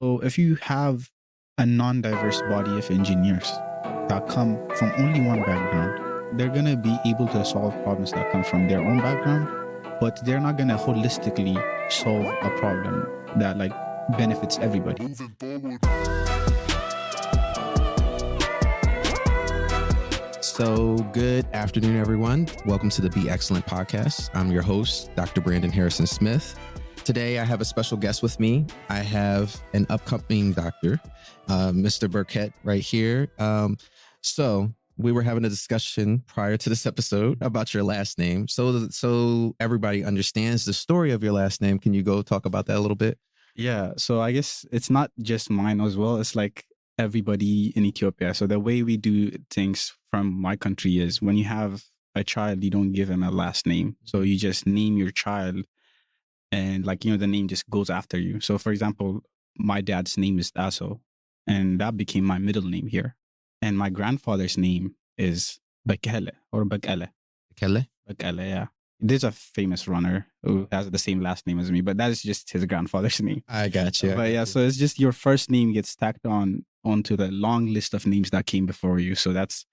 So if you have a non-diverse body of engineers that come from only one background, they're going to be able to solve problems that come from their own background, but they're not going to holistically solve a problem that like benefits everybody. Moving forward. So good afternoon, everyone. Welcome to the B-Xcellent podcast. I'm your host, Dr. Brandon Harrison Smith. Today, I have a special guest with me. I have an upcoming doctor, Mr. Bereket right here. So we were having a discussion prior to this episode about your last name. So everybody understands the story of your last name. Can you go talk about that a little bit? Yeah, so I guess it's not just mine as well. It's like everybody in Ethiopia. So the way we do things from my country is when you have a child, you don't give him a last name. So you just name your child and the name just goes after you. So for example, my dad's name is Taso and that became my middle name here. And my grandfather's name is Bekele or Bekele. Bekele? Bekele, yeah. There's a famous runner who has the same last name as me, but that is just his grandfather's name. I got you. But yeah, so it's just your first name gets stacked onto the long list of names that came before you. So that's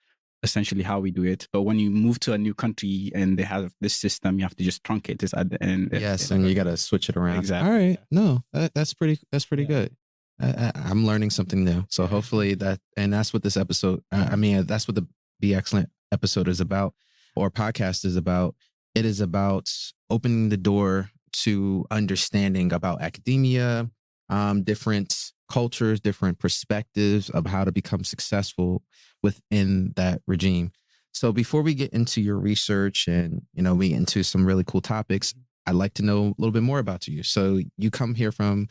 essentially how we do it. But when you move to a new country and they have this system, you have to just truncate this at the end. Yes, and you got to switch it around. Exactly. All right. No, that's pretty good. I'm learning something new. So hopefully that's what this episode, that's what the B-Xcellent episode is about, or podcast is about. It is about opening the door to understanding about academia, different cultures, different perspectives of how to become successful within that regime. So before we get into your research and, we get into some really cool topics, I'd like to know a little bit more about you. So you come here from,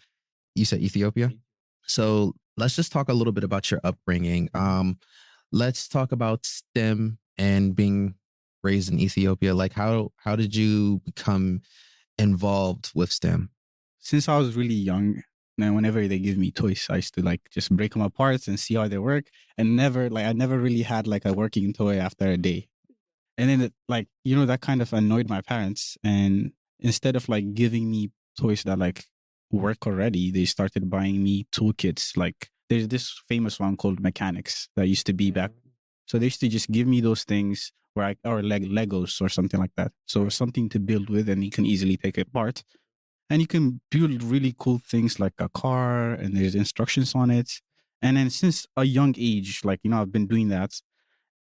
you said Ethiopia. So let's just talk a little bit about your upbringing. Let's talk about STEM and being raised in Ethiopia. Like how did you become involved with STEM? Since I was really young, and whenever they give me toys, I used to just break them apart and see how they work. And I never really had a working toy after a day. And then that kind of annoyed my parents. And instead of giving me toys that work already, they started buying me toolkits. There's this famous one called Mechanics that used to be back. So they used to just give me those things or Legos or something like that. So something to build with and you can easily take it apart. And you can build really cool things like a car and there's instructions on it. And then since a young age, I've been doing that.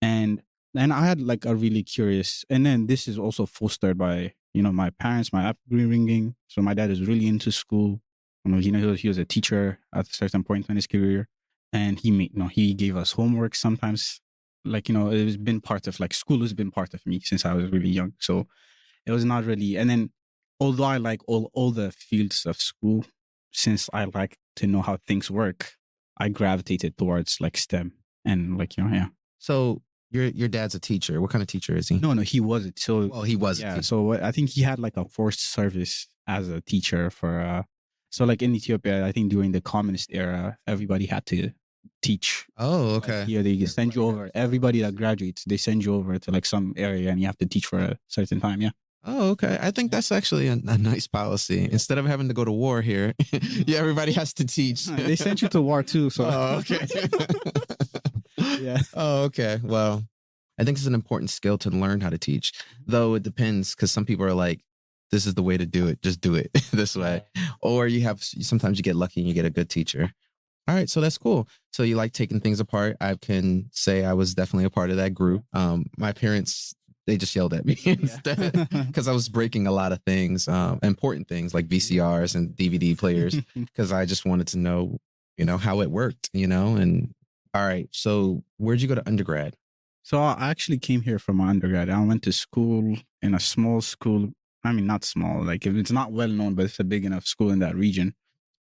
And I had a really curious, and then this is also fostered by, my parents, my upbringing. So my dad is really into school. He was a teacher at a certain point in his career. And he gave us homework sometimes. It's been part of school has been part of me since I was really young. So it was not really, and then although I like all the fields of school, since I like to know how things work, I gravitated towards STEM and yeah. So your dad's a teacher. What kind of teacher is he? No, he wasn't. So he was. Yeah. So I think he had a forced service as a teacher for. So in Ethiopia, I think during the communist era, everybody had to teach. Oh, okay. Yeah, they send you over. Everybody that graduates, they send you over to some area, and you have to teach for a certain time. Yeah. Oh, okay. I think that's actually a nice policy. Instead of having to go to war here, everybody has to teach. They sent you to war too. So. Oh, okay. Yeah. Oh, okay. Well, I think it's an important skill to learn how to teach, though it depends because some people are like, this is the way to do it. Just do it this way. Or sometimes you get lucky and you get a good teacher. All right. So that's cool. So you like taking things apart. I can say I was definitely a part of that group. My parents, they just yelled at me instead because I was breaking a lot of things, important things like VCRs and DVD players, because I just wanted to know, how it worked, and all right. So where'd you go to undergrad? So I actually came here from my undergrad. I went to school in a small school. I mean, not small, it's not well known, but it's a big enough school in that region.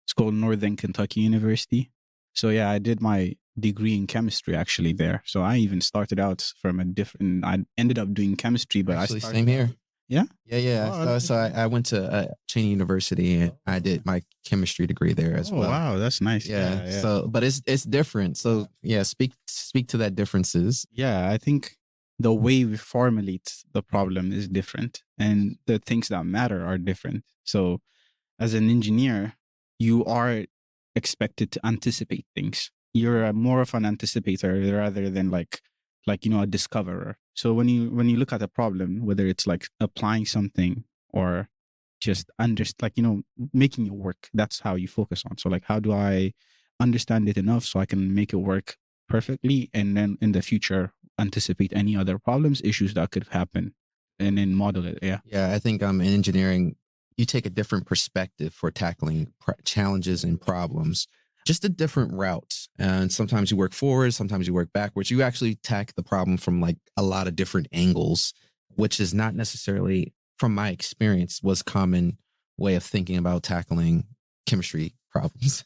It's called Northern Kentucky University. So yeah, I did my degree in chemistry actually there. So I even started out from I ended up doing chemistry, but actually, same here. Yeah? Yeah. Oh, so I went to Cheney University and I did my chemistry degree there as well. Wow, that's nice. Yeah. So, but it's different. So yeah, speak to that differences. Yeah, I think the way we formulate the problem is different and the things that matter are different. So as an engineer, you are expected to anticipate things. You're more of an anticipator rather than like a discoverer. So when you look at a problem, whether it's like applying something or just making it work, that's how you focus on. So like, how do I understand it enough so I can make it work perfectly, and then in the future anticipate any other problems, issues that could happen, and then model it. Yeah, I think in engineering, you take a different perspective for tackling challenges and problems, just a different route. And sometimes you work forward, sometimes you work backwards. You actually tackle the problem from like a lot of different angles, which is not necessarily, from my experience, was common way of thinking about tackling chemistry problems.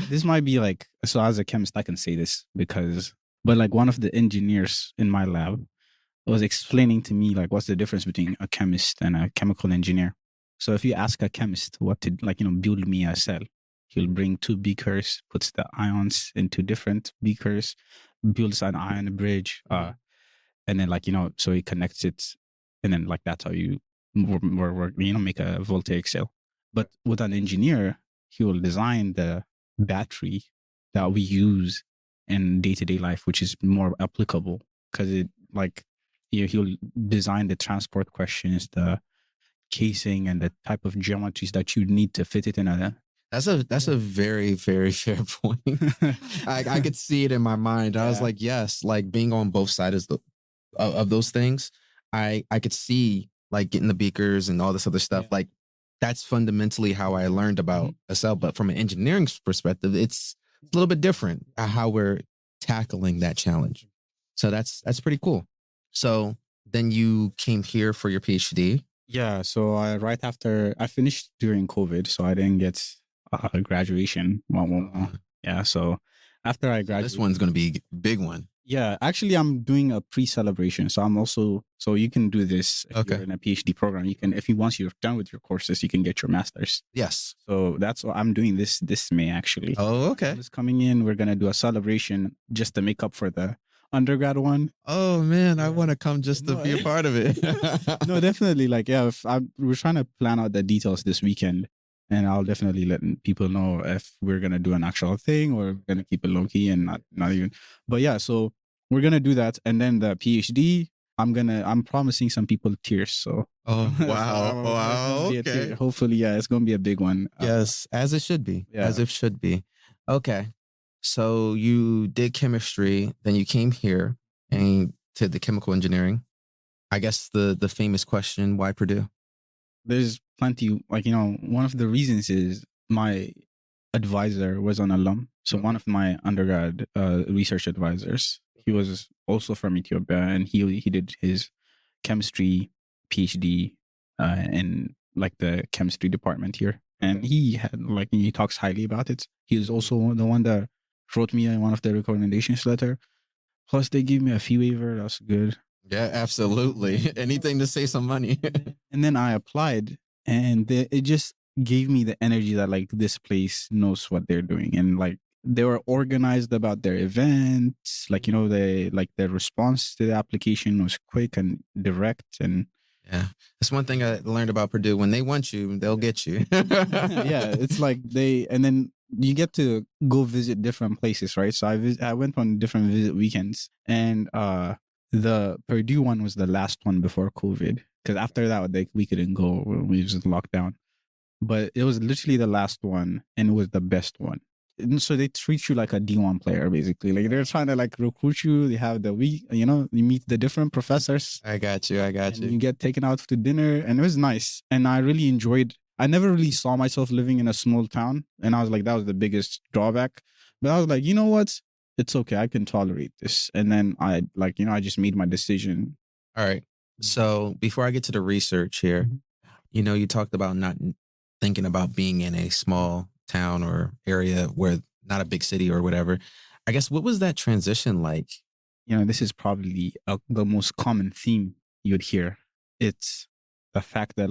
This might be like, so as a chemist, I can say this but like one of the engineers in my lab was explaining to me like what's the difference between a chemist and a chemical engineer. So if you ask a chemist what to build me a cell, he'll bring two beakers, puts the ions into different beakers, builds an ion bridge, and then so he connects it, and then like that's how you make a voltaic cell. But with an engineer, he will design the battery that we use in day-to-day life, which is more applicable because it he'll design the transport questions, the casing, and the type of geometries that you need to fit it in a. That's a very, very fair point. I could see it in my mind. I was like, yes, like being on both sides of those things. I could see like getting the beakers and all this other stuff. Like that's fundamentally how I learned about a cell. But from an engineering perspective, it's a little bit different how we're tackling that challenge. So that's pretty cool. So then you came here for your PhD. Yeah. So right after I finished during COVID, so I didn't get a graduation. Yeah. So after I graduated, this one's going to be a big one. Yeah, actually, I'm doing a pre-celebration. So I'm also, so you can do this if you're in a PhD program. You can, once you're done with your courses, you can get your master's. Yes. So that's what I'm doing this May, actually. Oh, okay. It's coming in. We're going to do a celebration just to make up for the undergrad one. Oh, man, I want to come just to be a part of it. No, definitely. Like, yeah, we're trying to plan out the details this weekend. And I'll definitely let people know if we're going to do an actual thing or we're going to keep it low key and not even. But yeah, so we're going to do that. And then the PhD, I'm promising some people tears. So. Oh, wow. Wow. Okay. Hopefully, yeah, it's going to be a big one. Yes, as it should be. Yeah. As it should be. Okay. So you did chemistry, then you came here and to the chemical engineering. I guess the famous question, why Purdue? There's plenty, one of the reasons is my advisor was an alum. So one of my undergrad research advisors, he was also from Ethiopia, and he did his chemistry PhD in like the chemistry department here. And he had he talks highly about it. He was also the one that wrote me one of the recommendations letter. Plus they gave me a fee waiver. That's good. Yeah, absolutely. Anything to save some money. And then I applied, and it just gave me the energy that this place knows what they're doing, and they were organized about their events. Their response to the application was quick and direct. And yeah, that's one thing I learned about Purdue. When they want you, they'll get you. Yeah, it's and then you get to go visit different places, right? So I went on different visit weekends, and the Purdue one was the last one before COVID, because after that, we couldn't go. We was in lockdown. But it was literally the last one, and it was the best one. And so they treat you like a D1 player, basically. They're trying to recruit you. They have the week, you meet the different professors. I got you. You get taken out to dinner, and it was nice. And I really enjoyed. I never really saw myself living in a small town, and I was that was the biggest drawback. But I was like, you know what? It's okay. I can tolerate this. And then I I just made my decision. All right. So before I get to the research here, you talked about not thinking about being in a small town or area where not a big city or whatever. I guess, what was that transition like? This is probably the most common theme you'd hear. It's the fact that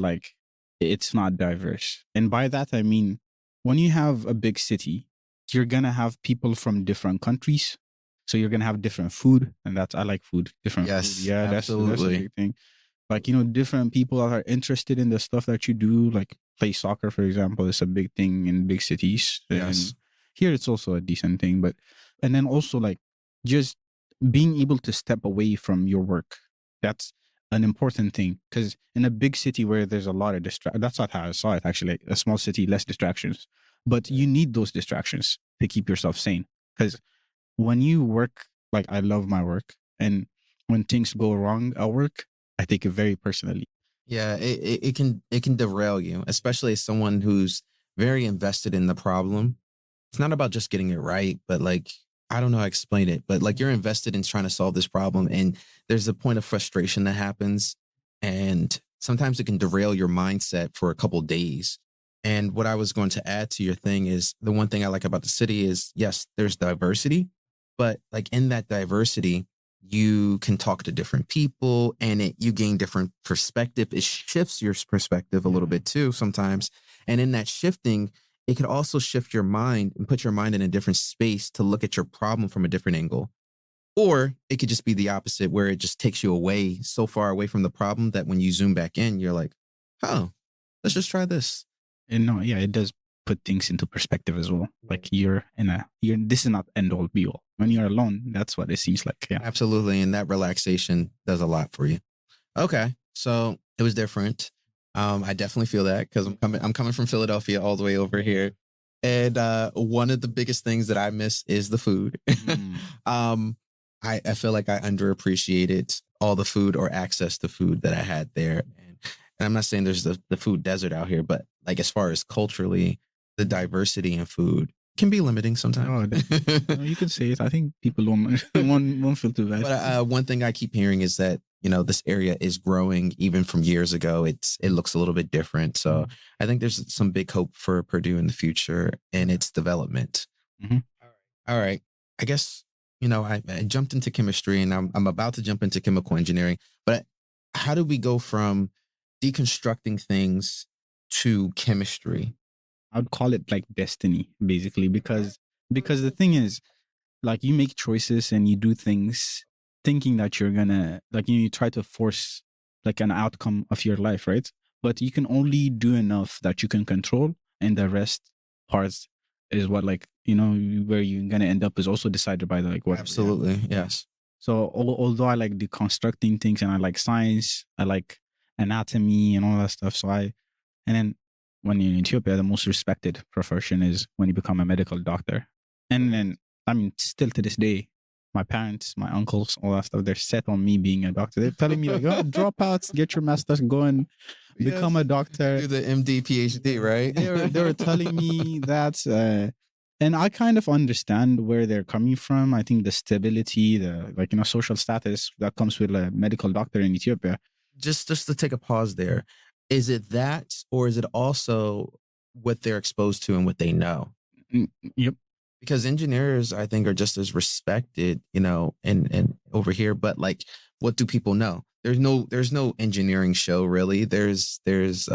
it's not diverse. And by that, I mean, when you have a big city, you're going to have people from different countries. So you're going to have different food. And I like food. Different yes, food. Yeah, absolutely. That's a big thing. Different people that are interested in the stuff that you do, play soccer, for example, is a big thing in big cities. Yes. here it's also a decent thing, but and then also like just being able to step away from your work. That's an important thing, because in a big city where there's a lot of that's not how I saw it actually. Like, a small city, less distractions, but you need those distractions to keep yourself sane. Because when you work, like I love my work, and when things go wrong at work, I take it very personally. Yeah, it can derail you, especially as someone who's very invested in the problem. It's not about just getting it right, but like I don't know how to explain it, but like you're invested in trying to solve this problem, and there's a point of frustration that happens, and sometimes it can derail your mindset for a couple days. And what I was going to add to your thing is the one thing I like about the city is yes, there's diversity, but like in that diversity, you can talk to different people and you gain different perspective. It shifts your perspective a little bit too sometimes. And in that shifting, it could also shift your mind and put your mind in a different space to look at your problem from a different angle. Or it could just be the opposite, where it just takes you away so far away from the problem that when you zoom back in, you're like, oh, let's just try this. And no, yeah, it does put things into perspective as well. Like this is not end all be all. When you're alone, that's what it seems like. Yeah. Absolutely. And that relaxation does a lot for you. Okay. So it was different. I definitely feel that because I'm coming from Philadelphia all the way over here. And one of the biggest things that I miss is the food. I feel like I underappreciated all the food or access to food that I had there. And I'm not saying there's the food desert out here, but like as far as culturally, the diversity in food can be limiting sometimes. No, you can say it. I think people won't feel too bad. But one thing I keep hearing is that, you know, this area is growing even from years ago. It looks a little bit different. So I think there's some big hope for Purdue in the future and its development. Mm-hmm. All right. I guess, you know, I jumped into chemistry and I'm about to jump into chemical engineering. But how do we go from deconstructing things to chemistry? I'd call it like destiny, basically, because the thing is, like, you make choices and you do things thinking that you're gonna, like, you try to force like an outcome of your life, right? But you can only do enough that you can control, and the rest parts is what, like, you know, where you're gonna end up is also decided by the, like, what. Absolutely. Yes. So although I like deconstructing things and I like science, I like anatomy and all that stuff. And then when you're in Ethiopia, the most respected profession is when you become a medical doctor. And then, I mean, still to this day, my parents, my uncles, all that stuff, they're set on me being a doctor. They're telling me, like, oh, drop out, get your master's, go and become a doctor. Do the MD, PhD, right? They were telling me that. And I kind of understand where they're coming from. I think the stability, the, like, you know, social status that comes with a medical doctor in Ethiopia. Just to take a pause there. Is it that, or is it also what they're exposed to and what they know? Yep. Because engineers, I think, are just as respected, you know, and over here. But like, what do people know? There's no engineering show really. There's Grey's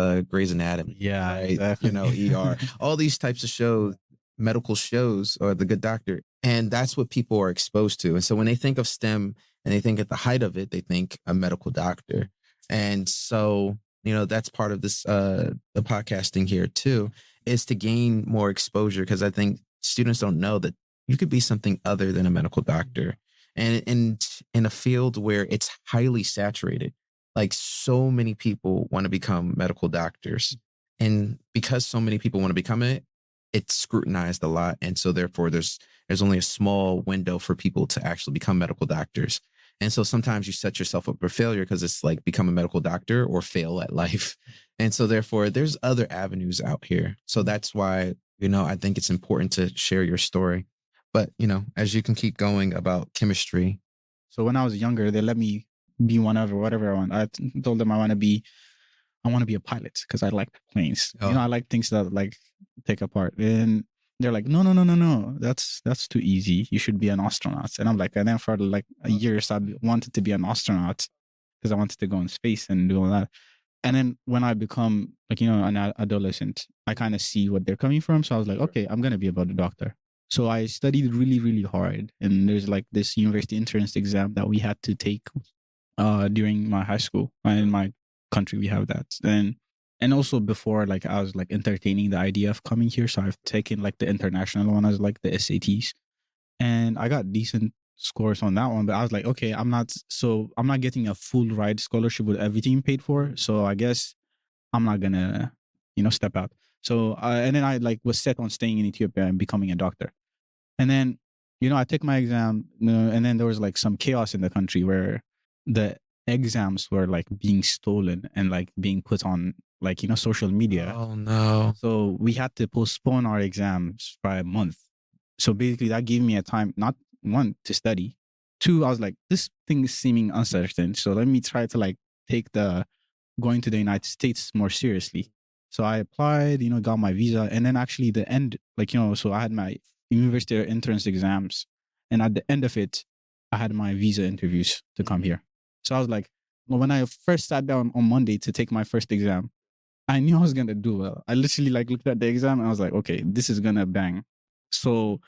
Anatomy. Yeah, right? exactly. You know, ER, all these types of shows, medical shows, or The Good Doctor, and that's what people are exposed to. And so when they think of STEM and they think at the height of it, they think a medical doctor. And so, you know, that's part of this the podcasting here too, is to gain more exposure, because I think students don't know that you could be something other than a medical doctor, and in a field where it's highly saturated. Like, so many people want to become medical doctors, and because so many people want to become it, it's scrutinized a lot, and so therefore there's only a small window for people to actually become medical doctors. And so sometimes you set yourself up for failure, because it's like become a medical doctor or fail at life. And so therefore there's other avenues out here. So that's why, you know, I think it's important to share your story. But, you know, as you can keep going about chemistry. So when I was younger, they let me be whatever I want. I told them I want to be a pilot because I like planes. Oh. You know, I like things that like take apart. And they're like, no. That's too easy. You should be an astronaut. And I'm like, and then for like a year, so I wanted to be an astronaut because I wanted to go in space and do all that. And then when I become, like, you know, an adolescent, I kind of see what they're coming from. So I was like, okay, I'm going to be about a doctor. So I studied really, really hard. And there's like this university entrance exam that we had to take during my high school. In my country, we have that. And And also before, like I was like entertaining the idea of coming here, so I've taken like the international one as like the SATs, and I got decent scores on that one. But I was like, okay, I'm not getting a full ride scholarship with everything paid for, so I guess I'm not gonna, step out. So and then I like was set on staying in Ethiopia and becoming a doctor. And then, I took my exam, and then there was like some chaos in the country where the exams were like being stolen and like being put on like, social media. Oh no. So we had to postpone our exams by a month. So basically that gave me a time, not one, to study. Two, I was like, this thing is seeming uncertain. So let me try to like take the going to the United States more seriously. So I applied, got my visa. And then actually the end, like, so I had my university entrance exams. And at the end of it, I had my visa interviews to come here. So I was like, well, when I first sat down on Monday to take my first exam, I knew I was gonna do well. I literally like looked at the exam and I was like, okay, this is gonna bang. So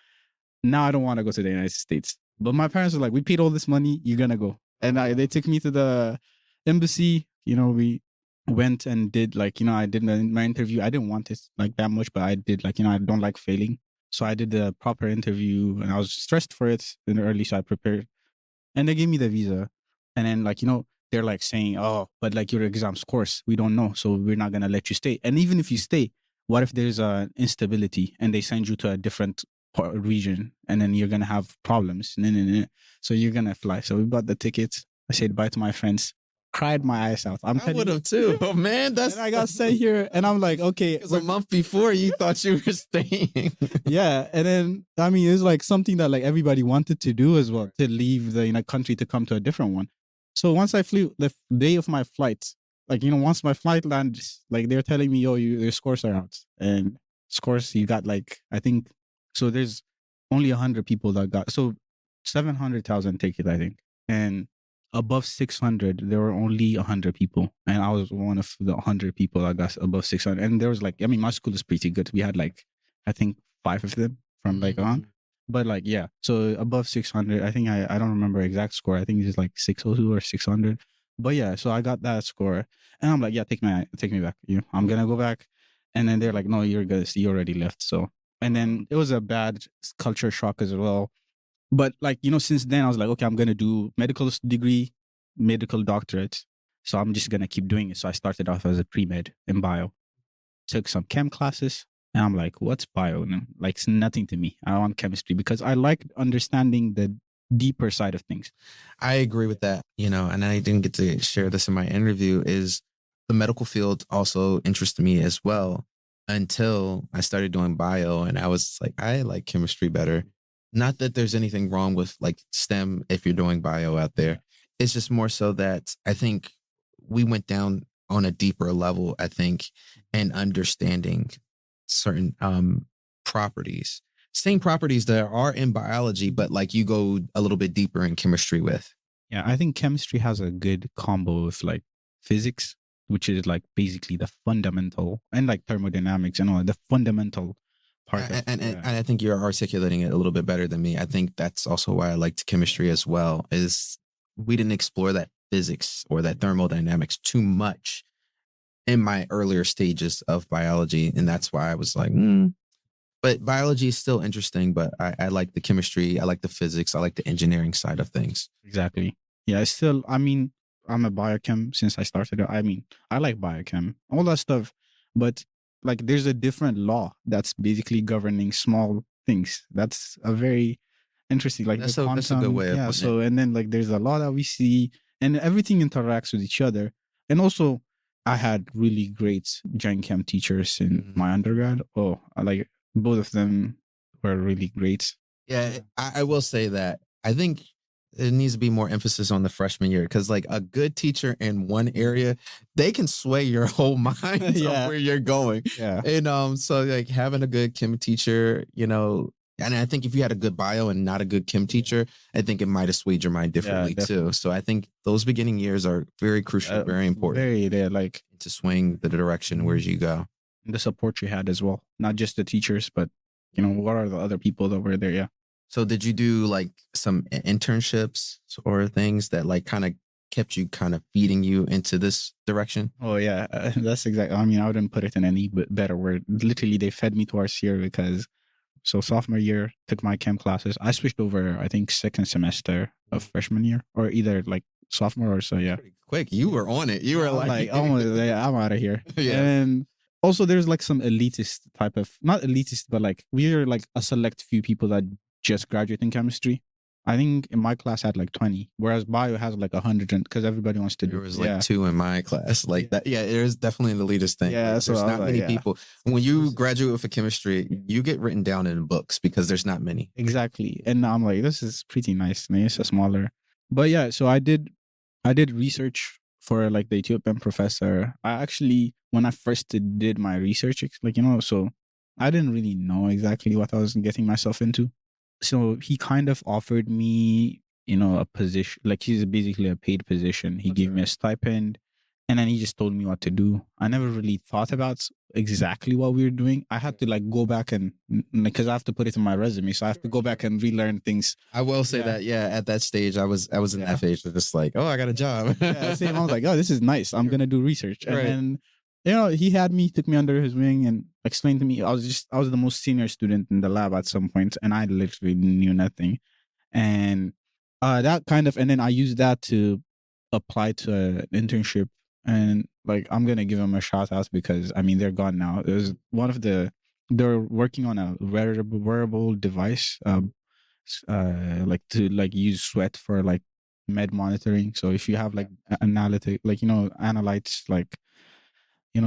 now I don't want to go to the United States. But my parents were like, we paid all this money, you're gonna go. And they took me to the embassy. We went and did like, I did my interview. I didn't want it like that much, but I did like, I don't like failing. So I did the proper interview and I was stressed for it in the early, so I prepared. And they gave me the visa. And then like, they're like saying, oh, but like your exam scores, we don't know. So we're not going to let you stay. And even if you stay, what if there's an instability and they send you to a different region and then you're going to have problems? So you're going to fly. So we bought the tickets. I said bye to my friends. Cried my eyes out. I would have too. Oh man, and I got sent here and I'm like, okay. Because a month before you thought you were staying. Yeah. And then, I mean, it's like something that like everybody wanted to do as well, to leave the country to come to a different one. So once I flew, the day of my flight, like, once my flight lands, like they're telling me, yo, your scores are out. And scores, you got like, I think, so there's only 100 people that got, so 700,000 tickets, I think. And above 600, there were only 100 people. And I was one of the 100 people that got above 600. And there was like, I mean, my school is pretty good. We had like, I think 5 of them from like on. But like, yeah, so above 600, I think I don't remember exact score. I think it's like 602 or 600. But yeah, so I got that score and I'm like, yeah, take me back. I'm going to go back. And then they're like, no, you're good. You already left. So, and then it was a bad culture shock as well. But like, since then I was like, okay, I'm going to do medical degree, medical doctorate. So I'm just going to keep doing it. So I started off as a pre-med in bio, took some chem classes. And I'm like, what's bio? And like, it's nothing to me. I want chemistry because I like understanding the deeper side of things. I agree with that, and I didn't get to share this in my interview, is the medical field also interested me as well until I started doing bio. And I was like, I like chemistry better. Not that there's anything wrong with like STEM if you're doing bio out there. It's just more so that I think we went down on a deeper level, I think, and understanding certain properties, same properties that are in biology, but like you go a little bit deeper in chemistry with. Yeah, I think chemistry has a good combo with like physics, which is like basically the fundamental, and like thermodynamics and all the fundamental part. And I think you're articulating it a little bit better than me. I think that's also why I liked chemistry as well, is we didn't explore that physics or that thermodynamics too much in my earlier stages of biology. And that's why I was like, But biology is still interesting, but I like the chemistry. I like the physics. I like the engineering side of things. Exactly. Yeah, I'm a biochem since I started. I mean, I like biochem, all that stuff. But like, there's a different law that's basically governing small things. That's a very interesting, like that's the quantum. That's a good way of putting it. So, it. and then like, there's a law that we see and everything interacts with each other. And also, I had really great gen chem teachers in my undergrad. Like both of them were really great. Yeah, I will say that. I think there needs to be more emphasis on the freshman year, because like a good teacher in one area, they can sway your whole mind on where you're going. Yeah. And so like having a good chem teacher, and I think if you had a good bio and not a good chem teacher, I think it might have swayed your mind differently too. So I think those beginning years are very crucial, very important. They're like to swing the direction where you go. The support you had as well, not just the teachers, but what are the other people that were there? Yeah. So did you do like some internships or things that like kind of kept you kind of feeding you into this direction? Oh yeah, that's exactly. I mean, I wouldn't put it in any better word. Literally, they fed me towards here because so sophomore year took my chem classes. I switched over, I think, second semester of freshman year, or either like sophomore or so. Yeah, Pretty quick. You were on it. You were I was like, oh, yeah, I'm out of here. yeah. And also, there's like some elitist type of, not elitist, but like we're like a select few people that just graduate in chemistry. I think in my class I had like 20, whereas bio has like 100, because everybody wants to do. There was like 2 in my class, like that. Yeah, there's definitely an elitist thing. Yeah, like, so there's I was not like, many yeah. people. When you graduate with a chemistry, you get written down in books because there's not many. Exactly. And I'm like, this is pretty nice. I mean, it's a smaller. But yeah, so I did research for like the Ethiopian professor. I actually, when I first did my research, like, so I didn't really know exactly what I was getting myself into. So he kind of offered me, a position, like he's basically a paid position. He gave me a stipend, and then he just told me what to do. I never really thought about exactly what we were doing. I had to like go back and, because I have to put it in my resume, so I have to go back and relearn things. I will say that, at that stage, I was in that phase of just like, oh, I got a job. Yeah, same. I was like, oh, this is nice. I'm gonna do research, and Right. then he took me under his wing and explained to me. I was the most senior student in the lab at some point, and I literally knew nothing. And that kind of, and then I used that to apply to an internship, and like I'm gonna give them a shout out because I mean they're gone now. It was they're working on a wearable device, like to like use sweat for like med monitoring. So if you have like analytic, like analytes like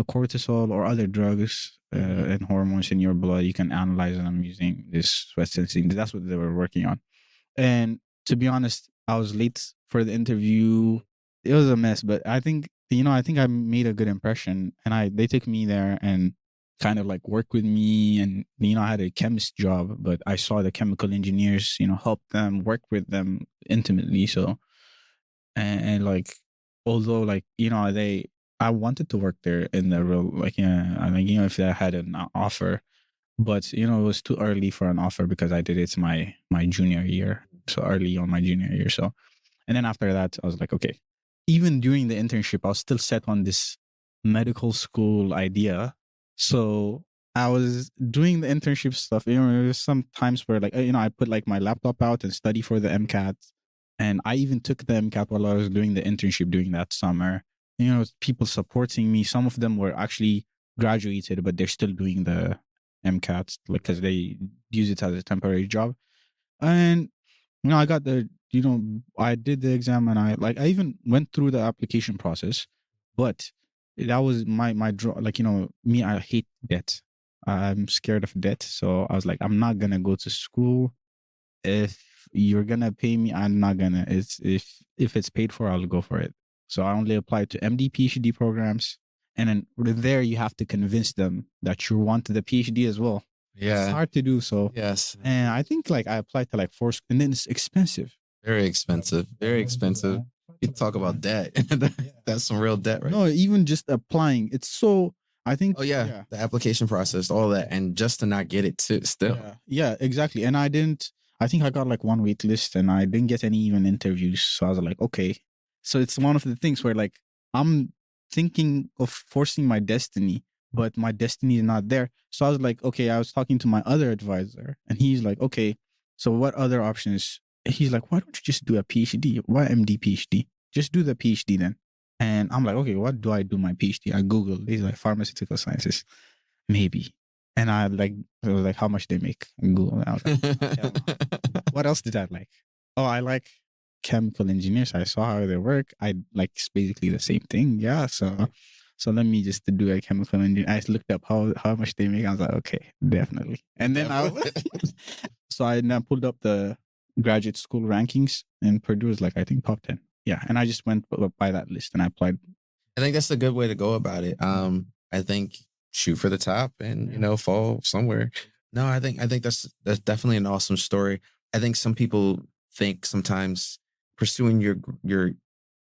cortisol or other drugs and hormones in your blood, you can analyze them using this sweat sensing. That's what they were working on. And to be honest, I was late for the interview. It was a mess, but I think I made a good impression, and they took me there and kind of like work with me, and I had a chemist job, but I saw the chemical engineers, help them, work with them intimately. So and like although like I wanted to work there in the real, like, I mean, if I had an offer, but it was too early for an offer because I did it my junior year, so early on my junior year. So, and then after that, I was like, okay. Even during the internship, I was still set on this medical school idea. So I was doing the internship stuff. There was some times where like I put like my laptop out and study for the MCAT, and I even took the MCAT while I was doing the internship during that summer. People supporting me. Some of them were actually graduated, but they're still doing the MCAT, like, because they use it as a temporary job. And I got I did the exam, and I even went through the application process, but that was my draw. Like, me, I hate debt. I'm scared of debt. So I was like, I'm not gonna go to school. If you're gonna pay me, I'm not gonna. It's if it's paid for, I'll go for it. So I only applied to MD, PhD programs, and then there you have to convince them that you want the PhD as well. Yeah. It's hard to do so. Yes. And I think like I applied to like 4, and then it's expensive. Very expensive. Very expensive. You talk about debt. That's some real debt, right? No, even just applying, it's so. I think. Oh yeah, the application process, all that, and just to not get it too, still. Yeah, exactly. And I didn't. I think I got like one wait list, and I didn't get any even interviews. So I was like, okay. So it's one of the things where like I'm thinking of forcing my destiny, but my destiny is not there. So I was like, okay. I was talking to my other advisor, and he's like, okay. So what other options? He's like, why don't you just do a PhD? Why MD PhD? Just do the PhD then. And I'm like, okay, what do I do my PhD? I Googled. He's like, pharmaceutical sciences, maybe. And I was like, how much they make? And Google. And I was like, what else did I like? Oh, I like chemical engineers. I saw how they work. I like basically the same thing. Yeah. So let me just do a chemical engineer. I looked up how much they make. I was like, okay, definitely. And then so I now pulled up the graduate school rankings, and Purdue is like, I think top 10. Yeah. And I just went by that list and I applied. I think that's a good way to go about it. I think shoot for the top and, fall somewhere. No, I think that's definitely an awesome story. I think some people think sometimes pursuing your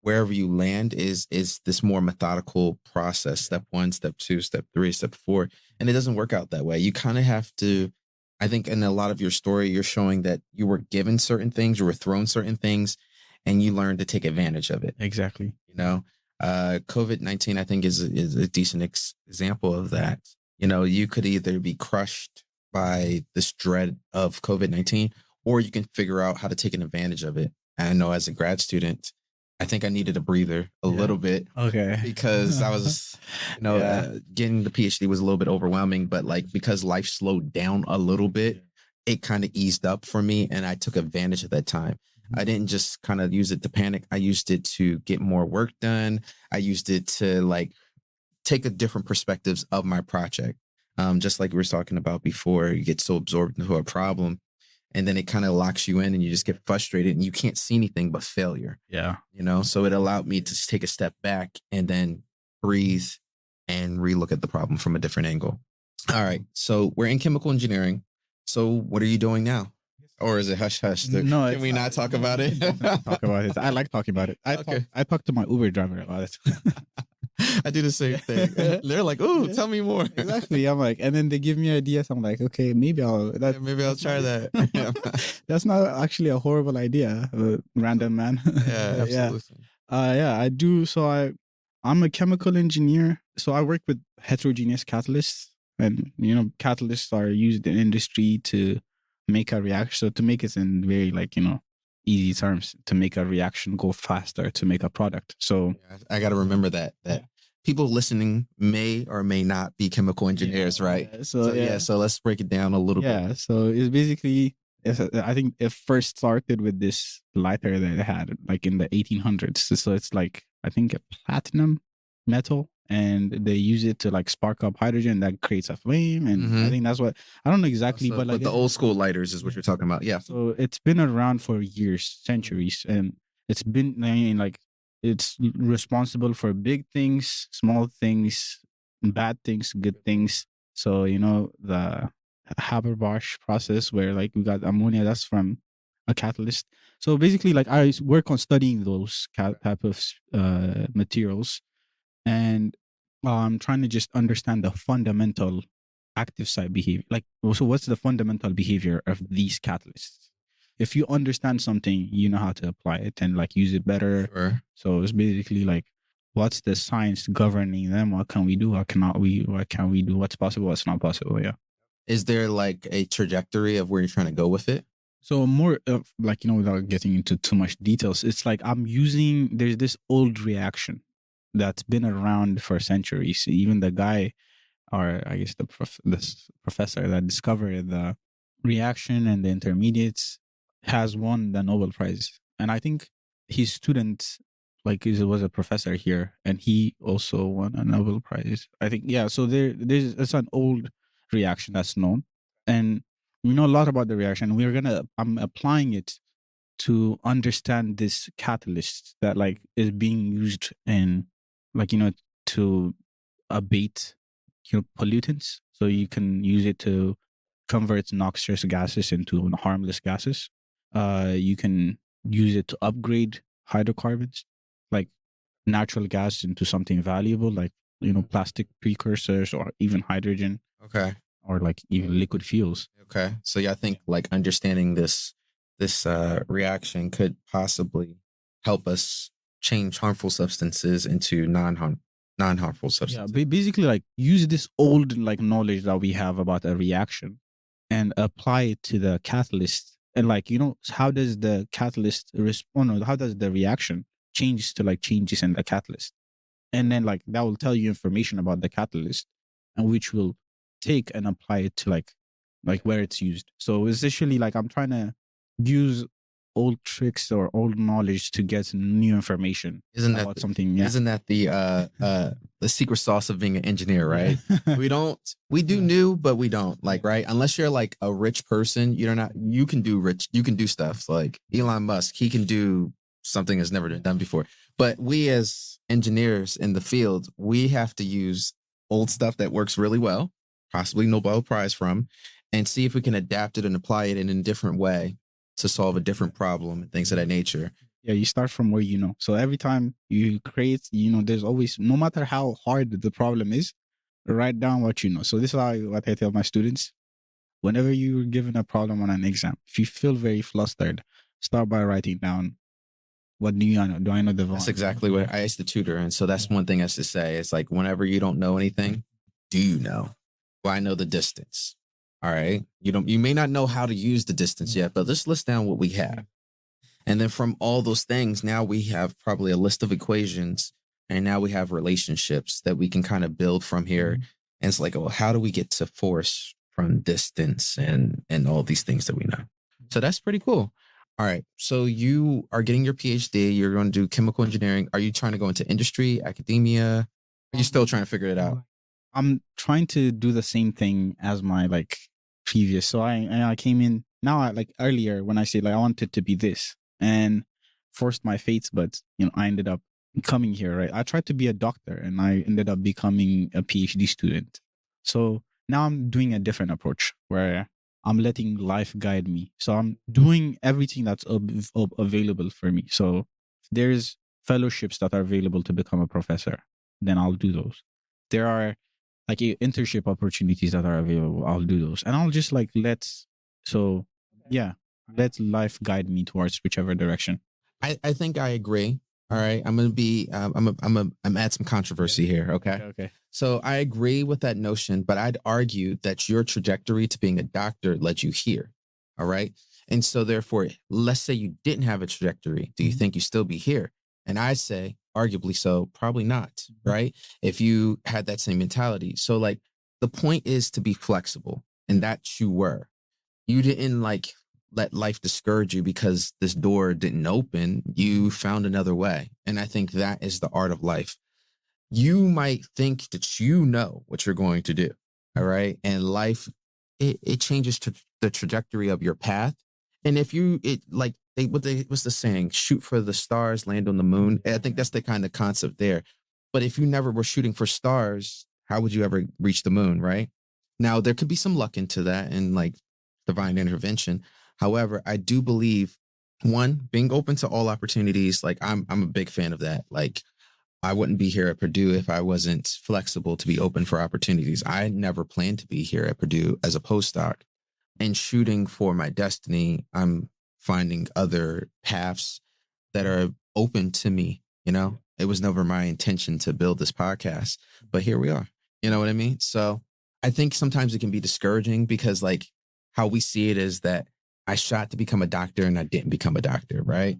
wherever you land is this more methodical process. Step 1, step 2, step 3, step 4. And it doesn't work out that way. You kind of have to, I think in a lot of your story, you're showing that you were given certain things, you were thrown certain things, and you learn to take advantage of it. Exactly. You know, COVID-19, I think, is a decent example of that. You know, you could either be crushed by this dread of COVID-19, or you can figure out how to take an advantage of it. And I know as a grad student, I think I needed a breather a little bit. Okay. Because I was, getting the PhD was a little bit overwhelming, but like because life slowed down a little bit, it kind of eased up for me, and I took advantage of that time. I didn't just kind of use it to panic. I used it to get more work done. I used it to like take a different perspectives of my project. Just like we were talking about before, you get so absorbed into a problem, and then it kind of locks you in, and you just get frustrated, and you can't see anything but failure. Yeah. You know, so it allowed me to take a step back and then breathe and relook at the problem from a different angle. All right, so we're in chemical engineering. So what are you doing now? Or is it hush hush? No, Can we not talk about it? Talk about it. I like talking about it. I talk to my Uber driver about it. I do the same thing. They're like, "Oh, tell me more." Exactly. I'm like, and then they give me ideas. I'm like, okay, maybe I'll try that. That's not actually a horrible idea, random man. Yeah, absolutely. I do. So I'm a chemical engineer. So I work with heterogeneous catalysts, and catalysts are used in industry to make a reaction. So to make it in very easy terms, to make a reaction go faster, to make a product. So I got to remember that people listening may or may not be chemical engineers, right? So let's break it down a little bit. Yeah. So it's basically, I think it first started with this lighter that they had like in the 1800s. So it's like, I think, a platinum metal, and they use it to like spark up hydrogen that creates a flame. And I think that's what, I don't know exactly, but like the old school lighters is what you're talking about. Yeah. So it's been around for years, centuries, and it's been, it's responsible for big things, small things, bad things, good things. So, the Haber-Bosch process where like we got ammonia, that's from a catalyst. So basically, like I work on studying those type of materials, and I'm trying to just understand the fundamental active site behavior. Like, so what's the fundamental behavior of these catalysts? If you understand something, you know how to apply it and like use it better. Sure. So it's basically like, what's the science governing them? What can we do? What cannot we? What can we do? What's possible? What's not possible? Yeah. Is there like a trajectory of where you're trying to go with it? So more of like, without getting into too much details, it's like there's this old reaction that's been around for centuries. Even the guy, or I guess this professor that discovered the reaction and the intermediates, has won the Nobel Prize. And I think his student, like, was a professor here, and he also won a Nobel Prize, I think. Yeah. So it's an old reaction that's known, and we know a lot about the reaction. I'm applying it to understand this catalyst that like is being used in, like, to abate pollutants. So you can use it to convert noxious gases into harmless gases. You can use it to upgrade hydrocarbons, like natural gas, into something valuable, like plastic precursors, or even hydrogen. Okay. Or like even liquid fuels. Okay. So yeah, I think like understanding this reaction could possibly help us change harmful substances into non-harmful substances. Yeah, basically like use this old like knowledge that we have about a reaction and apply it to the catalyst. And like, how does the catalyst respond, or how does the reaction changes to like changes in the catalyst? And then like that will tell you information about the catalyst, and which will take and apply it to like where it's used. So essentially, like, I'm trying to use old tricks or old knowledge to get new information about something. Yeah. Isn't that the secret sauce of being an engineer, right? We do new, but we don't, like, right? Unless you're like a rich person, you can do stuff like Elon Musk. He can do something that's never been done before. But we as engineers in the field, we have to use old stuff that works really well, possibly Nobel Prize from, and see if we can adapt it and apply it in a different way to solve a different problem and things of that nature. Yeah, you start from where you know. So every time you create, there's always, no matter how hard the problem is, write down what you know. So this is what I tell my students. Whenever you're given a problem on an exam, if you feel very flustered, start by writing down What do you know? Do I know the That's volume? exactly what I used to tutor. And so that's one thing I used to say. It's like, whenever you don't know anything, do you know? Well, I know the distance. All right. You may not know how to use the distance yet, but let's list down what we have. And then from all those things, now we have probably a list of equations, and now we have relationships that we can kind of build from here. And it's like, well, how do we get to force from distance and all these things that we know? So that's pretty cool. All right. So you are getting your PhD. You're going to do chemical engineering. Are you trying to go into industry, academia? Are you still trying to figure it out? I'm trying to do the same thing as my like previous. So I came in now. I like earlier when I said like I wanted to be this and forced my fates, but I ended up coming here. Right. I tried to be a doctor and I ended up becoming a PhD student. So now I'm doing a different approach where I'm letting life guide me. So I'm doing everything that's available for me. So if there's fellowships that are available to become a professor, then I'll do those. There are like internship opportunities that are available. I'll do those. And I'll just like let life guide me towards whichever direction. I think I agree. All right. I'm add some controversy here. Okay. So I agree with that notion, but I'd argue that your trajectory to being a doctor led you here. All right. And so therefore, let's say you didn't have a trajectory. Do you think you still be here? And I say, arguably so, probably not. Right. If you had that same mentality. So like the point is to be flexible, and that you were. You didn't like let life discourage you because this door didn't open. You found another way. And I think that is the art of life. You might think that you know what you're going to do. All right. And life, it changes the trajectory of your path. And if what's the saying? Shoot for the stars, land on the moon. I think that's the kind of concept there. But if you never were shooting for stars, how would you ever reach the moon? Right. Now, there could be some luck into that and like divine intervention. However, I do believe, one, being open to all opportunities. Like I'm a big fan of that. Like I wouldn't be here at Purdue if I wasn't flexible to be open for opportunities. I never planned to be here at Purdue as a postdoc. And shooting for my destiny, I'm finding other paths that are open to me. It was never my intention to build this podcast, but here we are. You know what I mean? So I think sometimes it can be discouraging because like how we see it is that I shot to become a doctor and I didn't become a doctor, right?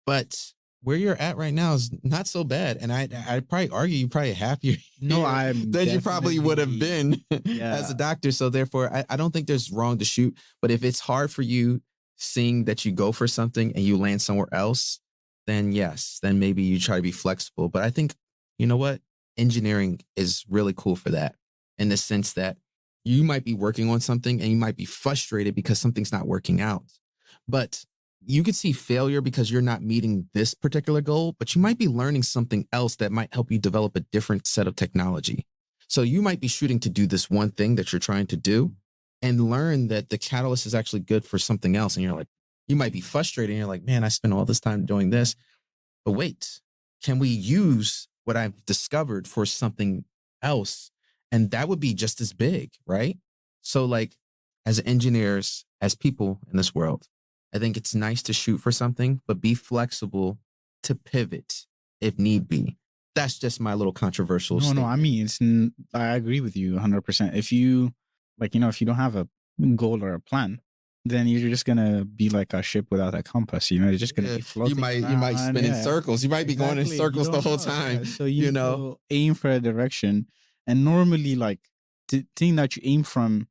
But where you're at right now is not so bad. And I'd probably argue you're probably happier than you probably would have been as a doctor. So therefore, I don't think there's wrong to shoot. But if it's hard for you seeing that you go for something and you land somewhere else, then yes, then maybe you try to be flexible. But I think, you know what? Engineering is really cool for that, in the sense that you might be working on something and you might be frustrated because something's not working out. But you could see failure because you're not meeting this particular goal, but you might be learning something else that might help you develop a different set of technology. So you might be shooting to do this one thing that you're trying to do and learn that the catalyst is actually good for something else. And you're like, you might be frustrated and you're like, man, I spent all this time doing this. But wait, can we use what I've discovered for something else? And that would be just as big, right? So like as engineers, as people in this world, I think it's nice to shoot for something, but be flexible to pivot if need be. That's just my little controversial statement. No, I mean, I agree with you 100%. If you if you don't have a goal or a plan, then you're just going to be like a ship without a compass. You're just going to be floating. You might spin in circles. You might be going in circles the whole time. So you aim for a direction. And normally, like, the thing that you aim from,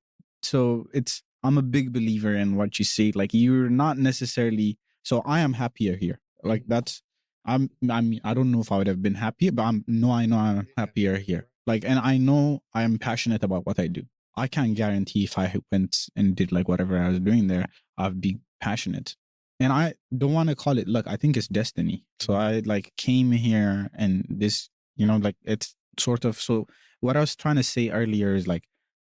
I'm a big believer in what you say. Like, you're not necessarily, so I am happier here. Like, I don't know if I would have been happier, but I know I'm happier here. Like, and I know I'm passionate about what I do. I can't guarantee if I went and did like whatever I was doing there, I'd be passionate. And I don't want to call it luck. I think it's destiny. So I like came here and this, like it's sort of, so what I was trying to say earlier is like,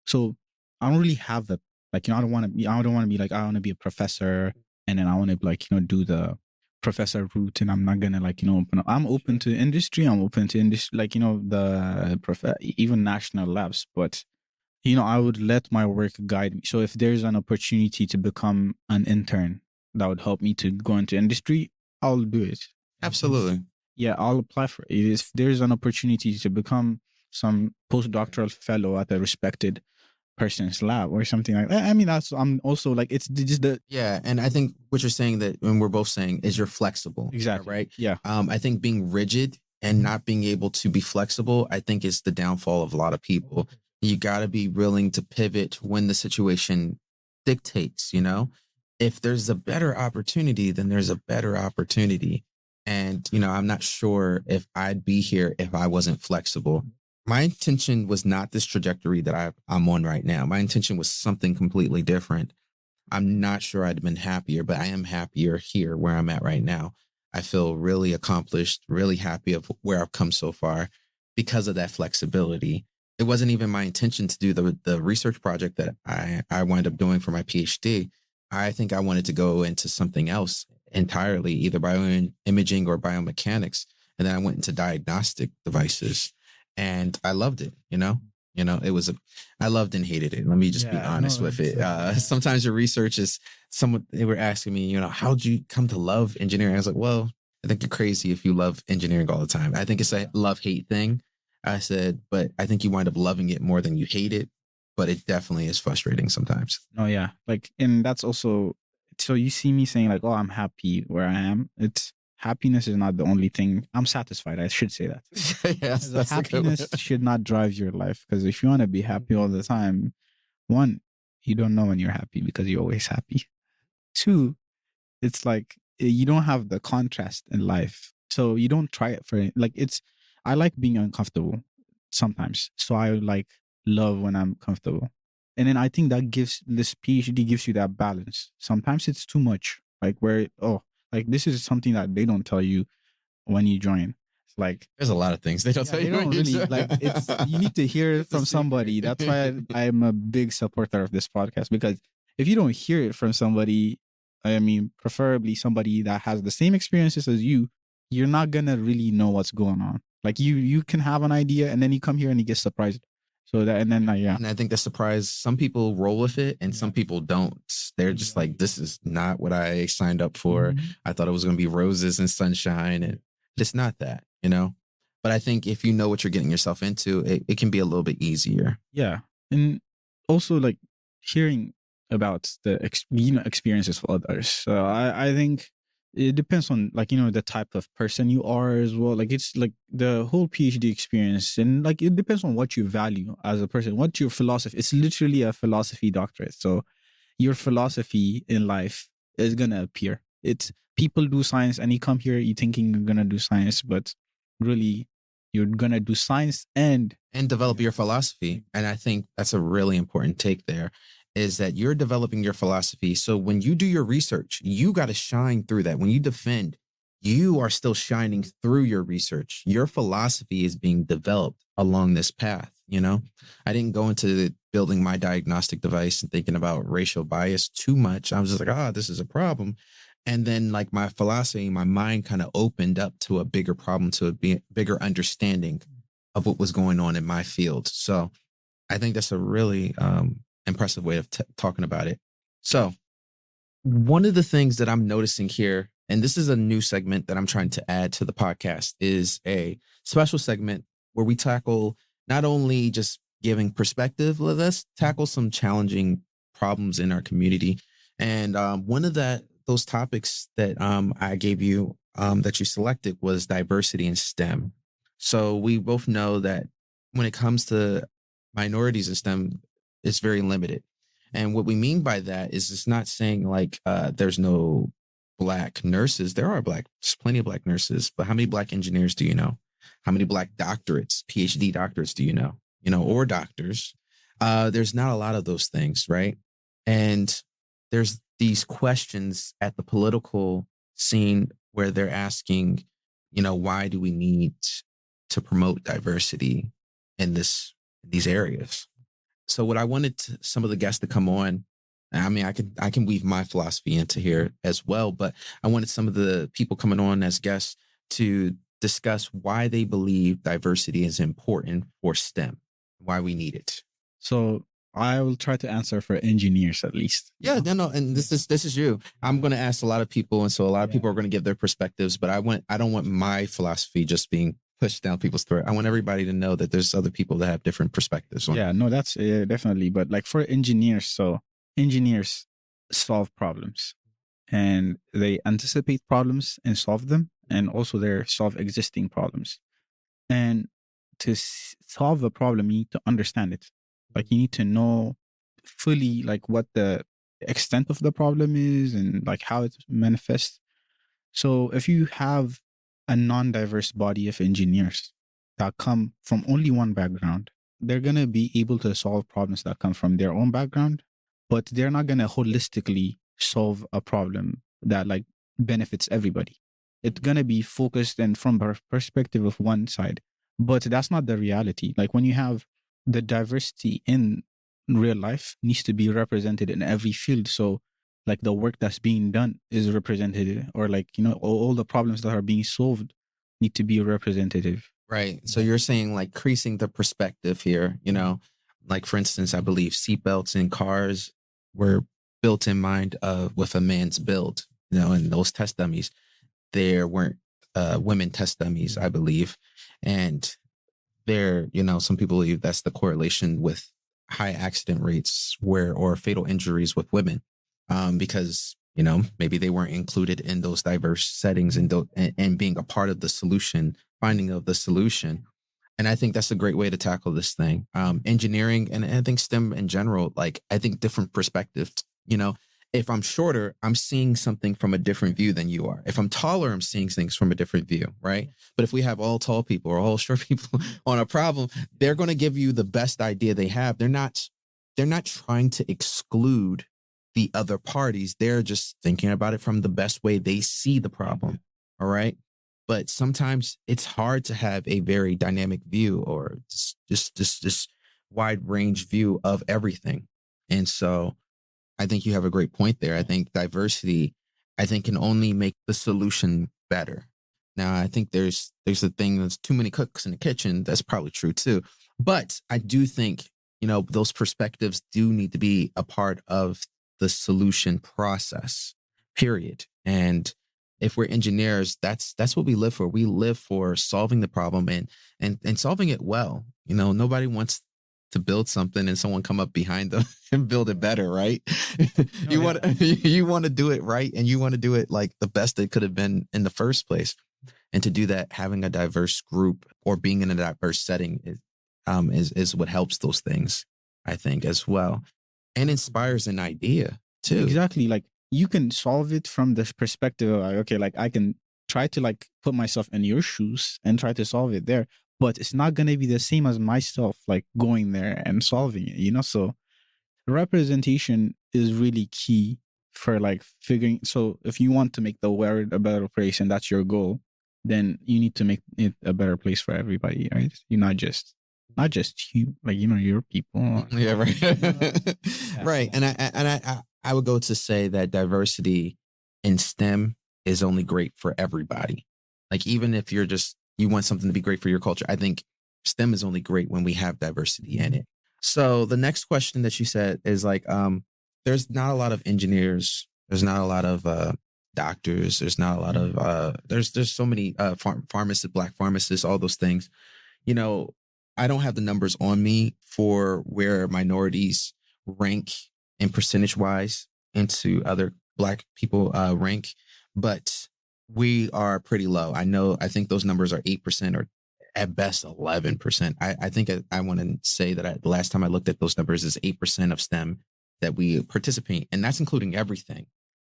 so I don't really have the, like, I don't want to be like, I want to be a professor and then I want to like, do the professor route and I'm not going to like, open up. I'm open to industry. I'm open to industry, like, even national labs, but I would let my work guide me. So if there's an opportunity to become an intern that would help me to go into industry, I'll do it. Absolutely. Yeah, I'll apply for it. If there's an opportunity to become some postdoctoral fellow at a respected person's lab or something like that. I mean, I'm also like, it's just the. Yeah. And I think what you're saying that, and we're both saying, is you're flexible. Exactly. Right. Yeah. I think being rigid and not being able to be flexible, I think is the downfall of a lot of people. You got to be willing to pivot when the situation dictates, if there's a better opportunity, then there's a better opportunity. And, I'm not sure if I'd be here if I wasn't flexible. My intention was not this trajectory that I'm on right now. My intention was something completely different. I'm not sure I'd have been happier, but I am happier here where I'm at right now. I feel really accomplished, really happy of where I've come so far because of that flexibility. It wasn't even my intention to do the research project that I wound up doing for my PhD. I think I wanted to go into something else entirely, either bioimaging or biomechanics. And then I went into diagnostic devices and I loved it, it was I loved and hated it. Let me just be honest with it. Sometimes your research is they were asking me, how'd you come to love engineering? I was like, well, I think you're crazy if you love engineering all the time. I think it's a love-hate thing. I said, but I think you wind up loving it more than you hate it. But it definitely is frustrating sometimes. Oh yeah. Like, and that's also, so you see me saying like, oh, I'm happy where I am. Happiness is not the only thing. I'm satisfied. I should say that. Yes, that's happiness should not drive your life. Because if you want to be happy all the time, one, you don't know when you're happy because you're always happy. Two, it's like you don't have the contrast in life. So you don't try it for it. Like I like being uncomfortable sometimes. So I love when I'm comfortable. And then I think that this PhD gives you that balance. Sometimes it's too much. Like this is something that they don't tell you when you join. It's like there's a lot of things they don't tell you. They don't really you need to hear it from somebody. That's why I'm a big supporter of this podcast, because if you don't hear it from somebody, I mean, preferably somebody that has the same experiences as you, you're not gonna really know what's going on. Like you can have an idea and then you come here and you get surprised. So that, and then And I think the surprise, some people roll with it and some people don't. They're just like, this is not what I signed up for. Mm-hmm. I thought it was going to be roses and sunshine, and it's not that, But I think if you know what you're getting yourself into, it can be a little bit easier. Yeah. And also like hearing about the experiences of others. So I think it depends on the type of person you are as well. Like it's like the whole PhD experience, and like it depends on what you value as a person, what your philosophy. It's literally a philosophy doctorate. So your philosophy in life is gonna appear. It's people do science and you come here, you thinking you're gonna do science, but really you're gonna do science and develop your philosophy. And I think that's a really important take there, is that you're developing your philosophy. So when you do your research, you got to shine through that. When you defend, you are still shining through your research. Your philosophy is being developed along this path. I didn't go into building my diagnostic device and thinking about racial bias too much. I was just like, this is a problem. And then like my philosophy, my mind kind of opened up to a bigger problem, to a bigger understanding of what was going on in my field. So I think that's a really impressive way of talking about it. So one of the things that I'm noticing here, and this is a new segment that I'm trying to add to the podcast, is a special segment where we tackle not only just giving perspective, let's tackle some challenging problems in our community. And one of those topics that I gave you that you selected was diversity in STEM. So we both know that when it comes to minorities in STEM, it's very limited. And what we mean by that is it's not saying like there's no Black nurses. There's plenty of Black nurses, but how many Black engineers do you know? How many Black doctorates, Ph.D. doctorates do you know? Or doctors? There's not a lot of those things, right? And there's these questions at the political scene where they're asking, why do we need to promote diversity in these areas? So what I wanted some of the guests to come on, I mean, I can weave my philosophy into here as well, but I wanted some of the people coming on as guests to discuss why they believe diversity is important for STEM, why we need it. So I will try to answer for engineers at least. Yeah, no, and this is you. I'm going to ask a lot of people, and so a lot of people are going to give their perspectives. But I don't want my philosophy just being pushed down people's throat. I want everybody to know that there's other people that have different perspectives. Yeah, no, that's definitely. But like for engineers, so engineers solve problems and they anticipate problems and solve them, and also they solve existing problems. And to solve a problem, you need to understand it. Like you need to know fully like what the extent of the problem is and like how it manifests. So if you have a non-diverse body of engineers that come from only one background, they're going to be able to solve problems that come from their own background, but they're not going to holistically solve a problem that like benefits everybody. It's going to be focused and from the perspective of one side, but that's not the reality. Like when you have the diversity in real life needs to be represented in every field. So like the work that's being done is representative, or like, you know, all the problems that are being solved need to be representative. Right. So you're saying like increasing the perspective here, you know, like for instance, I believe seatbelts in cars were built in mind with a man's build, you know, and those test dummies, there weren't women test dummies, I believe. And there, you know, some people believe that's the correlation with high accident rates or fatal injuries with women, because, you know, maybe they weren't included in those diverse settings and being a part of the solution, finding of the solution. And I think that's a great way to tackle this thing. Engineering and I think STEM in general, like I think different perspectives, you know, if I'm shorter, I'm seeing something from a different view than you are. If I'm taller, I'm seeing things from a different view, right? But if we have all tall people or all short people on a problem, they're going to give you the best idea they have. They're not trying to exclude the other parties. They're just thinking about it from the best way they see the problem. All right. But sometimes it's hard to have a very dynamic view or just wide range view of everything. And so I think you have a great point there. I think diversity, I think, can only make the solution better. Now, I think there's a thing that's too many cooks in the kitchen. That's probably true too. But I do think, you know, those perspectives do need to be a part of the solution process, period. And if we're engineers, that's what we live for. We live for solving the problem and solving it well. You know, nobody wants to build something and someone come up behind them and build it better, right? You want to do it right, and you want to do it like the best it could have been in the first place. And to do that, having a diverse group or being in a diverse setting is what helps those things, I think, as well, and inspires an idea too. Exactly. Like you can solve it from the perspective of like, okay, like I can try to like put myself in your shoes and try to solve it there, but it's not going to be the same as myself like going there and solving it, you know? So representation is really key for like figuring. So if you want to make the world a better place and that's your goal, then you need to make it a better place for everybody, right? You're not just you, like, you know, your people. Yeah, right. Right. And I would go to say that diversity in STEM is only great for everybody. Like even if you want something to be great for your culture, I think STEM is only great when we have diversity in it. So the next question that you said is like, there's not a lot of engineers. There's not a lot of doctors. There's not a lot of there's so many pharmacists, Black pharmacists, all those things. You know, I don't have the numbers on me for where minorities rank in percentage wise into other Black people rank, but we are pretty low. I think those numbers are 8% or at best 11%. I think I want to say that the last time I looked at those numbers is 8% of STEM that we participate, and that's including everything.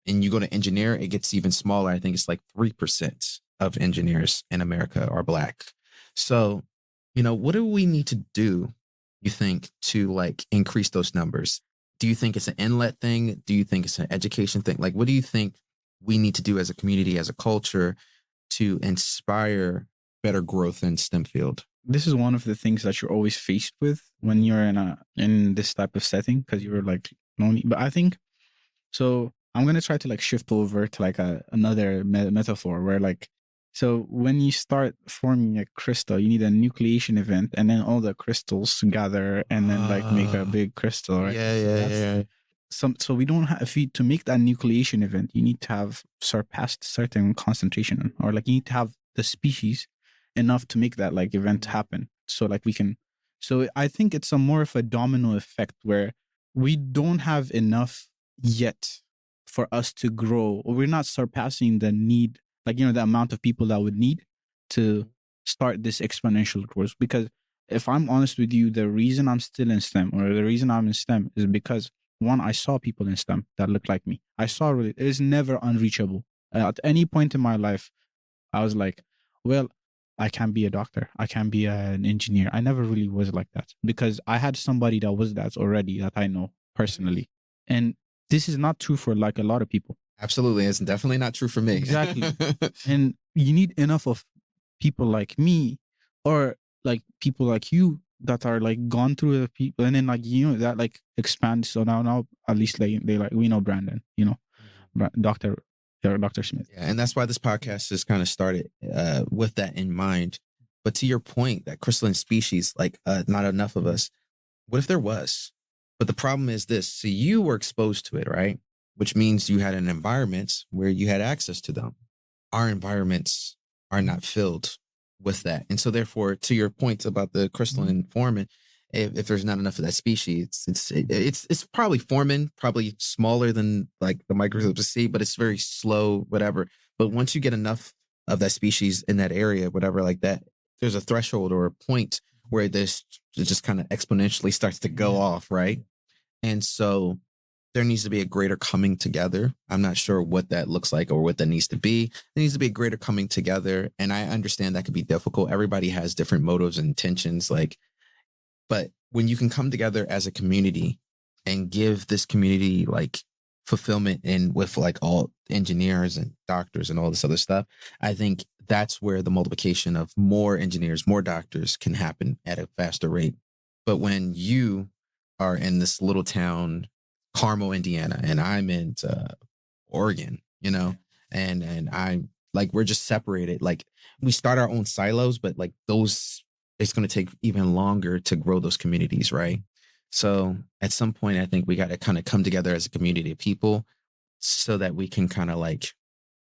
And you go to engineer, it gets even smaller. I think it's like 3% of engineers in America are Black. So, you know, what do we need to do, you think, to like increase those numbers? Do you think it's an inlet thing? Do you think it's an education thing? Like, what do you think we need to do as a community, as a culture to inspire better growth in STEM field? This is one of the things that you're always faced with when you're in this type of setting, because you're like lonely. But I think, so I'm going to try to like shift over to like another metaphor where like So when you start forming a crystal, you need a nucleation event, and then all the crystals gather and then like make a big crystal, right? Yeah. So we don't have, if you, to make that nucleation event, you need to have surpassed certain concentration, or like you need to have the species enough to make that like event happen. So like we can, so I think it's a more of a domino effect where we don't have enough yet for us to grow, or we're not surpassing the need, like, you know, the amount of people that would need to start this exponential growth. Because if I'm honest with you, the reason I'm still in STEM, or the reason I'm in STEM, is because one, I saw people in STEM that looked like me. I saw really, it is never unreachable. At any point in my life, I was like, well, I can be a doctor. I can be an engineer. I never really was like that because I had somebody that was that already, that I know personally. And this is not true for like a lot of people. Absolutely. It's definitely not true for me. Exactly. And you need enough of people like me, or like people like you that are like gone through the people, and then like, you know, that like expands. So now at least they like, we know Brandon, you know, Dr. Smith. Yeah, and that's why this podcast is kind of started with that in mind. But to your point, that crystalline species, like not enough of us. What if there was? But the problem is this. So you were exposed to it, right? Which means you had an environment where you had access to them. Our environments are not filled with that. And so therefore, to your point about the crystalline forming, if there's not enough of that species, it's probably forming, probably smaller than like the microscope to see, but it's very slow, whatever. But once you get enough of that species in that area, whatever, like that, there's a threshold or a point where this just kind of exponentially starts to go off, right? And so there needs to be a greater coming together. I'm not sure what that looks like or what that needs to be. There needs to be a greater coming together. And I understand that could be difficult. Everybody has different motives and intentions. Like, but when you can come together as a community and give this community like fulfillment and with like all engineers and doctors and all this other stuff, I think that's where the multiplication of more engineers, more doctors can happen at a faster rate. But when you are in this little town, Carmel, Indiana, and I'm in Oregon, you know, and I'm like, we're just separated. Like we start our own silos, but like those, it's going to take even longer to grow those communities, right? So at some point, I think we got to kind of come together as a community of people so that we can kind of like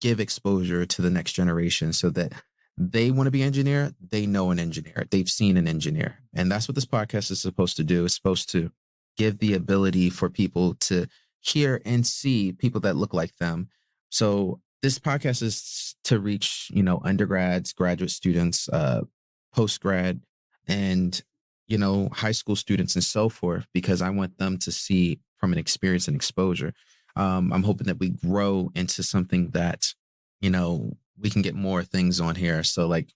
give exposure to the next generation so that they want to be an engineer. They know an engineer. They've seen an engineer. And that's what this podcast is supposed to do. It's supposed to give the ability for people to hear and see people that look like them. So this podcast is to reach, you know, undergrads, graduate students, post-grad, and, you know, high school students and so forth, because I want them to see from an experience and exposure. I'm hoping that we grow into something that, you know, we can get more things on here. So like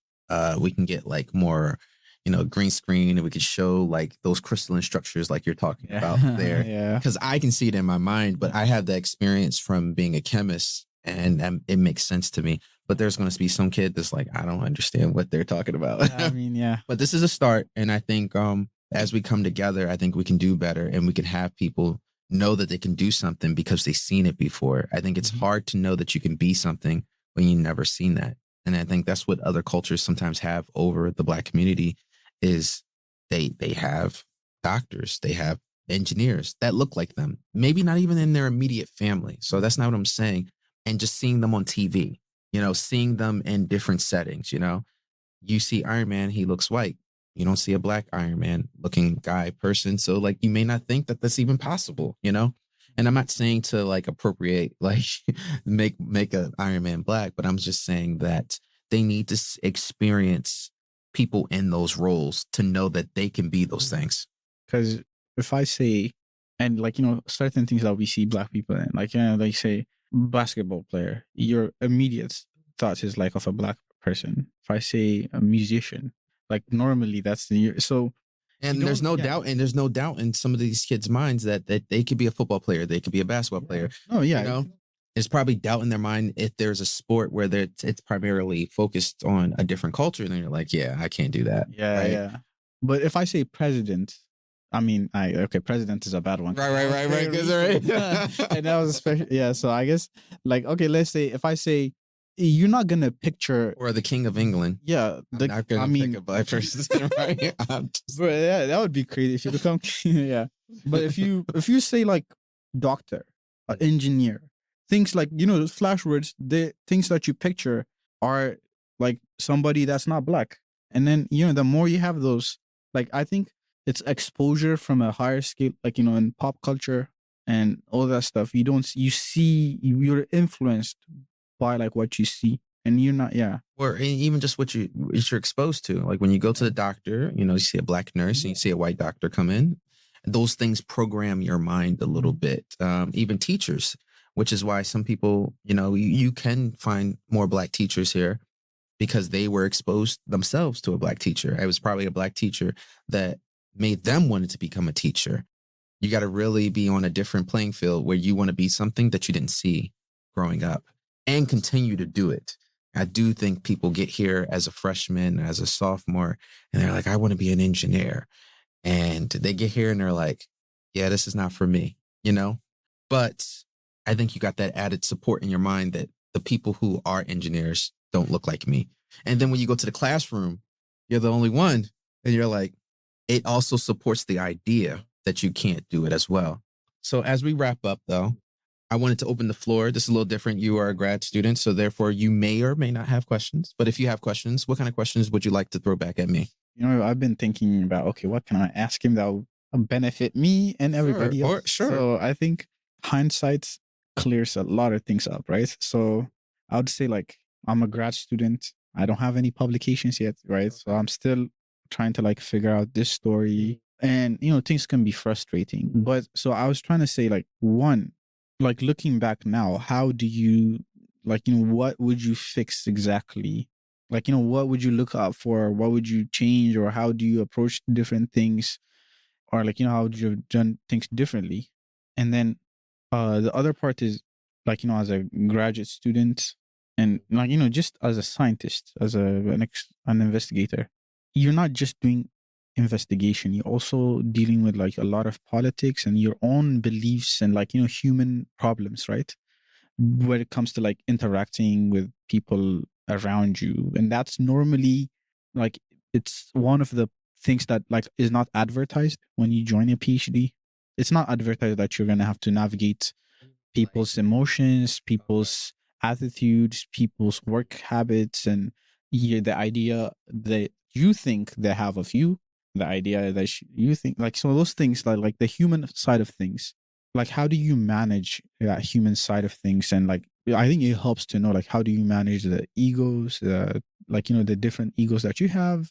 we can get like more, you know, green screen, and we could show like those crystalline structures like you're talking about there. Yeah. Because I can see it in my mind, but I have the experience from being a chemist, and it makes sense to me. But there's going to be some kid that's like, I don't understand what they're talking about. I mean, yeah. But this is a start. And I think as we come together, I think we can do better, and we can have people know that they can do something because they've seen it before. I think it's hard to know that you can be something when you've never seen that. And I think that's what other cultures sometimes have over the Black community is they have doctors, they have engineers that look like them, maybe not even in their immediate family. So that's not what I'm saying. And just seeing them on TV, you know, seeing them in different settings, you know, you see Iron Man, he looks white. You don't see a Black Iron Man looking guy person. So like, you may not think that that's even possible, you know? And I'm not saying to like appropriate, like make a Iron Man Black, but I'm just saying that they need to experience people in those roles to know that they can be those things. Because if I say, and like, you know, certain things that we see Black people in, like, you know, they say basketball player, your immediate thought is like of a Black person. If I say a musician, like normally that's so. And there's no doubt, and there's no doubt in some of these kids' minds that they could be a football player, they could be a basketball player. Oh yeah, you know, it's probably doubt in their mind if there's a sport where it's primarily focused on a different culture, and then you're like, yeah, I can't do that. Yeah, right? yeah. But if I say president, I mean, president is a bad one. Right. And that was especially, yeah. So I guess like, okay, let's say if I say you're not gonna picture or the King of England. yeah. I'm not gonna pick a black person, right? But yeah, that would be crazy if you become yeah. But if you say like doctor, engineer, things like those flash words, the things that you picture are like somebody that's not black. And then the more you have those, like I think it's exposure from a higher scale, like in pop culture and all that stuff. You're influenced by like what you see, and you're not or even just what you're exposed to. Like when you go to the doctor, you see a black nurse and you see a white doctor come in. Those things program your mind a little bit. Even teachers, which is why some people, you can find more black teachers here because they were exposed themselves to a black teacher. It was probably a black teacher that made them wanted to become a teacher. You got to really be on a different playing field where you want to be something that you didn't see growing up and continue to do it. I do think people get here as a freshman, as a sophomore, and they're like, I want to be an engineer. And they get here and they're like, yeah, this is not for me, But I think you got that added support in your mind that the people who are engineers don't look like me. And then when you go to the classroom, you're the only one. And you're like, it also supports the idea that you can't do it as well. So as we wrap up, though, I wanted to open the floor. This is a little different. You are a grad student, so therefore you may or may not have questions. But if you have questions, what kind of questions would you like to throw back at me? I've been thinking about, okay, what can I ask him that will benefit me and everybody else? Sure. So I think hindsight clears a lot of things up, right? So I would say like I'm a grad student. I don't have any publications yet, right? So I'm still trying to like figure out this story, and things can be frustrating. But so I was trying to say like one, like looking back now, how do you what would you fix exactly? Like, what would you look out for? What would you change? Or how do you approach different things? Or like, how would you have done things differently? And then the other part is like, as a graduate student and like, just as a scientist, as an investigator, you're not just doing investigation. You're also dealing with like a lot of politics and your own beliefs and like, human problems, right? When it comes to like interacting with people around you. And that's normally like, it's one of the things that like is not advertised when you join a PhD. It's not advertised that you're going to have to navigate people's emotions, people's attitudes, people's work habits, and the idea that you think they have of you, the idea that you think like, so those things like the human side of things, like how do you manage that human side of things? And like I think it helps to know like how do you manage the egos, like the different egos that you have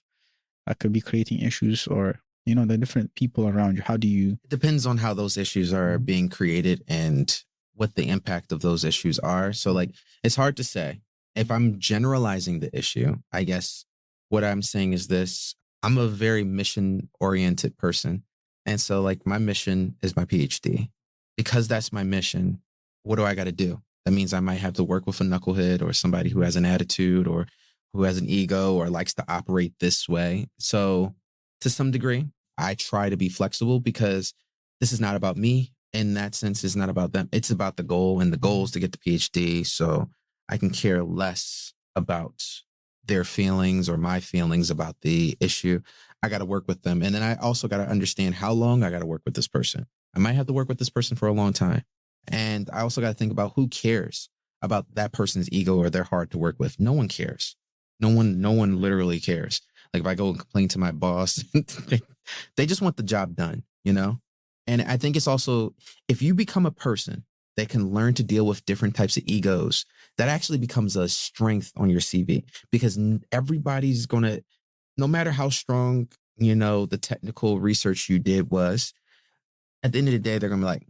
that could be creating issues, or the different people around you. How do you? It depends on how those issues are being created and what the impact of those issues are. So like it's hard to say. If I'm generalizing the issue, I guess what I'm saying is this: I'm a very mission oriented person. And so like my mission is my PhD. Because that's my mission, what do I got to do? That means I might have to work with a knucklehead or somebody who has an attitude or who has an ego or likes to operate this way. So to some degree, I try to be flexible because this is not about me. In that sense, it's not about them. It's about the goal, and the goal is to get the PhD. So I can care less about their feelings or my feelings about the issue. I got to work with them. And then I also got to understand how long I got to work with this person. I might have to work with this person for a long time. And I also got to think about who cares about that person's ego or they're hard to work with. No one cares. No one literally cares. Like if I go and complain to my boss, they just want the job done, And I think it's also, if you become a person that can learn to deal with different types of egos, that actually becomes a strength on your CV, because everybody's going to, no matter how strong, the technical research you did was, at the end of the day, they're going to be like,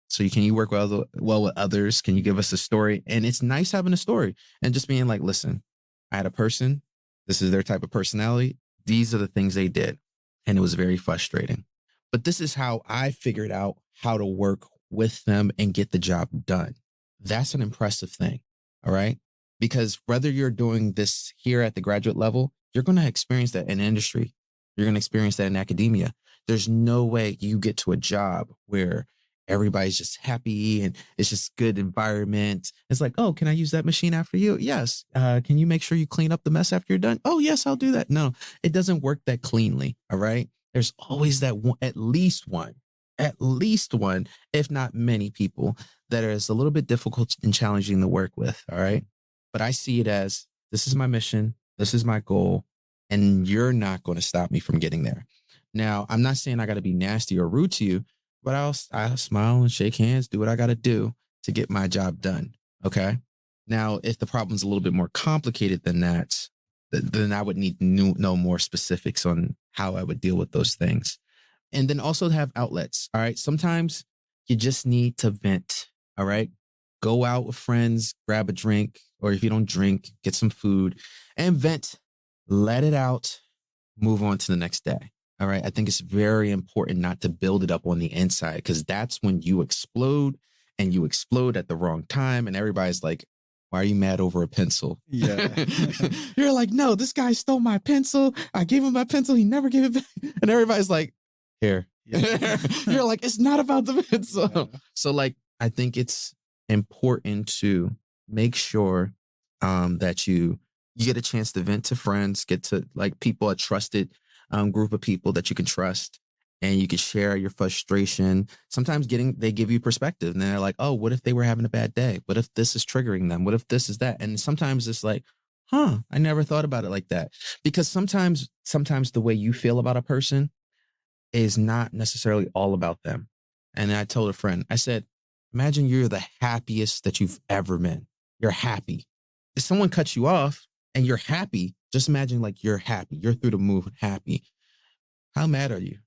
so can you work well with others? Can you give us a story? And it's nice having a story and just being like, listen, I had a person. This is their type of personality. These are the things they did. And it was very frustrating. But this is how I figured out how to work with them and get the job done. That's an impressive thing. All right. Because whether you're doing this here at the graduate level, you're going to experience that in industry. You're going to experience that in academia. There's no way you get to a job where everybody's just happy and it's just good environment. It's like, oh, can I use that machine after you? Yes. Can you make sure you clean up the mess after you're done? Oh, yes, I'll do that. No, it doesn't work that cleanly. All right. There's always that one, at least one, if not many people that is a little bit difficult and challenging to work with. All right. But I see it as this is my mission. This is my goal. And you're not going to stop me from getting there. Now, I'm not saying I got to be nasty or rude to you, but I'll smile and shake hands, do what I got to do to get my job done. Okay. Now, if the problem's a little bit more complicated than that, then I would need to know more specifics on how I would deal with those things. And then also have outlets. All right. Sometimes you just need to vent. All right. Go out with friends, grab a drink, or if you don't drink, get some food and vent, let it out, move on to the next day. All right. I think it's very important not to build it up on the inside because that's when you explode and you explode at the wrong time. And everybody's like, why are you mad over a pencil? Yeah. You're like, no, this guy stole my pencil. I gave him my pencil. He never gave it back. And everybody's like, here. Yeah. You're like, it's not about the pencil. Yeah. So like, I think it's important to make sure that you get a chance to vent to friends, get to like people, a trusted group of people that you can trust, and you can share your frustration. Sometimes they give you perspective and they're like, oh, what if they were having a bad day? What if this is triggering them? What if this is that? And sometimes it's like, I never thought about it like that. Because sometimes the way you feel about a person is not necessarily all about them. And I told a friend, I said, imagine you're the happiest that you've ever been. You're happy. If someone cuts you off and you're happy, just imagine like you're happy. You're through the moon, happy. How mad are you?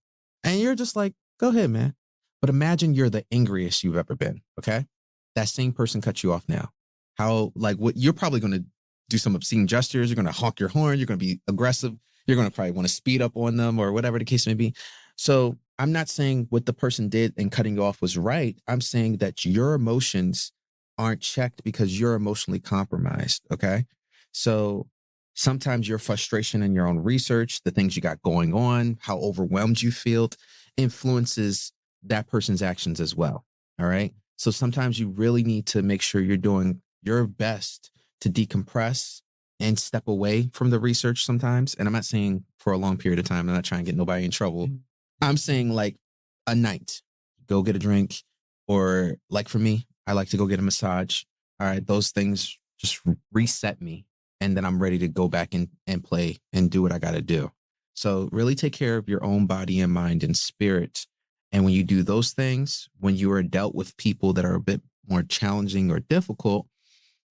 And you're just like, go ahead, man. But imagine you're the angriest you've ever been. Okay. That same person cuts you off now. How, like, what you're probably going to do some obscene gestures. You're going to honk your horn. You're going to be aggressive. You're going to probably want to speed up on them or whatever the case may be. So I'm not saying what the person did and cutting you off was right. I'm saying that your emotions aren't checked because you're emotionally compromised. Okay. So sometimes your frustration in your own research, the things you got going on, how overwhelmed you feel influences that person's actions as well. All right. So sometimes you really need to make sure you're doing your best to decompress and step away from the research sometimes. And I'm not saying for a long period of time. I'm not trying to get nobody in trouble. I'm saying like a night, go get a drink, or like for me, I like to go get a massage. All right. Those things just reset me. And then I'm ready to go back and play and do what I got to do. So really take care of your own body and mind and spirit. And when you do those things, when you are dealt with people that are a bit more challenging or difficult,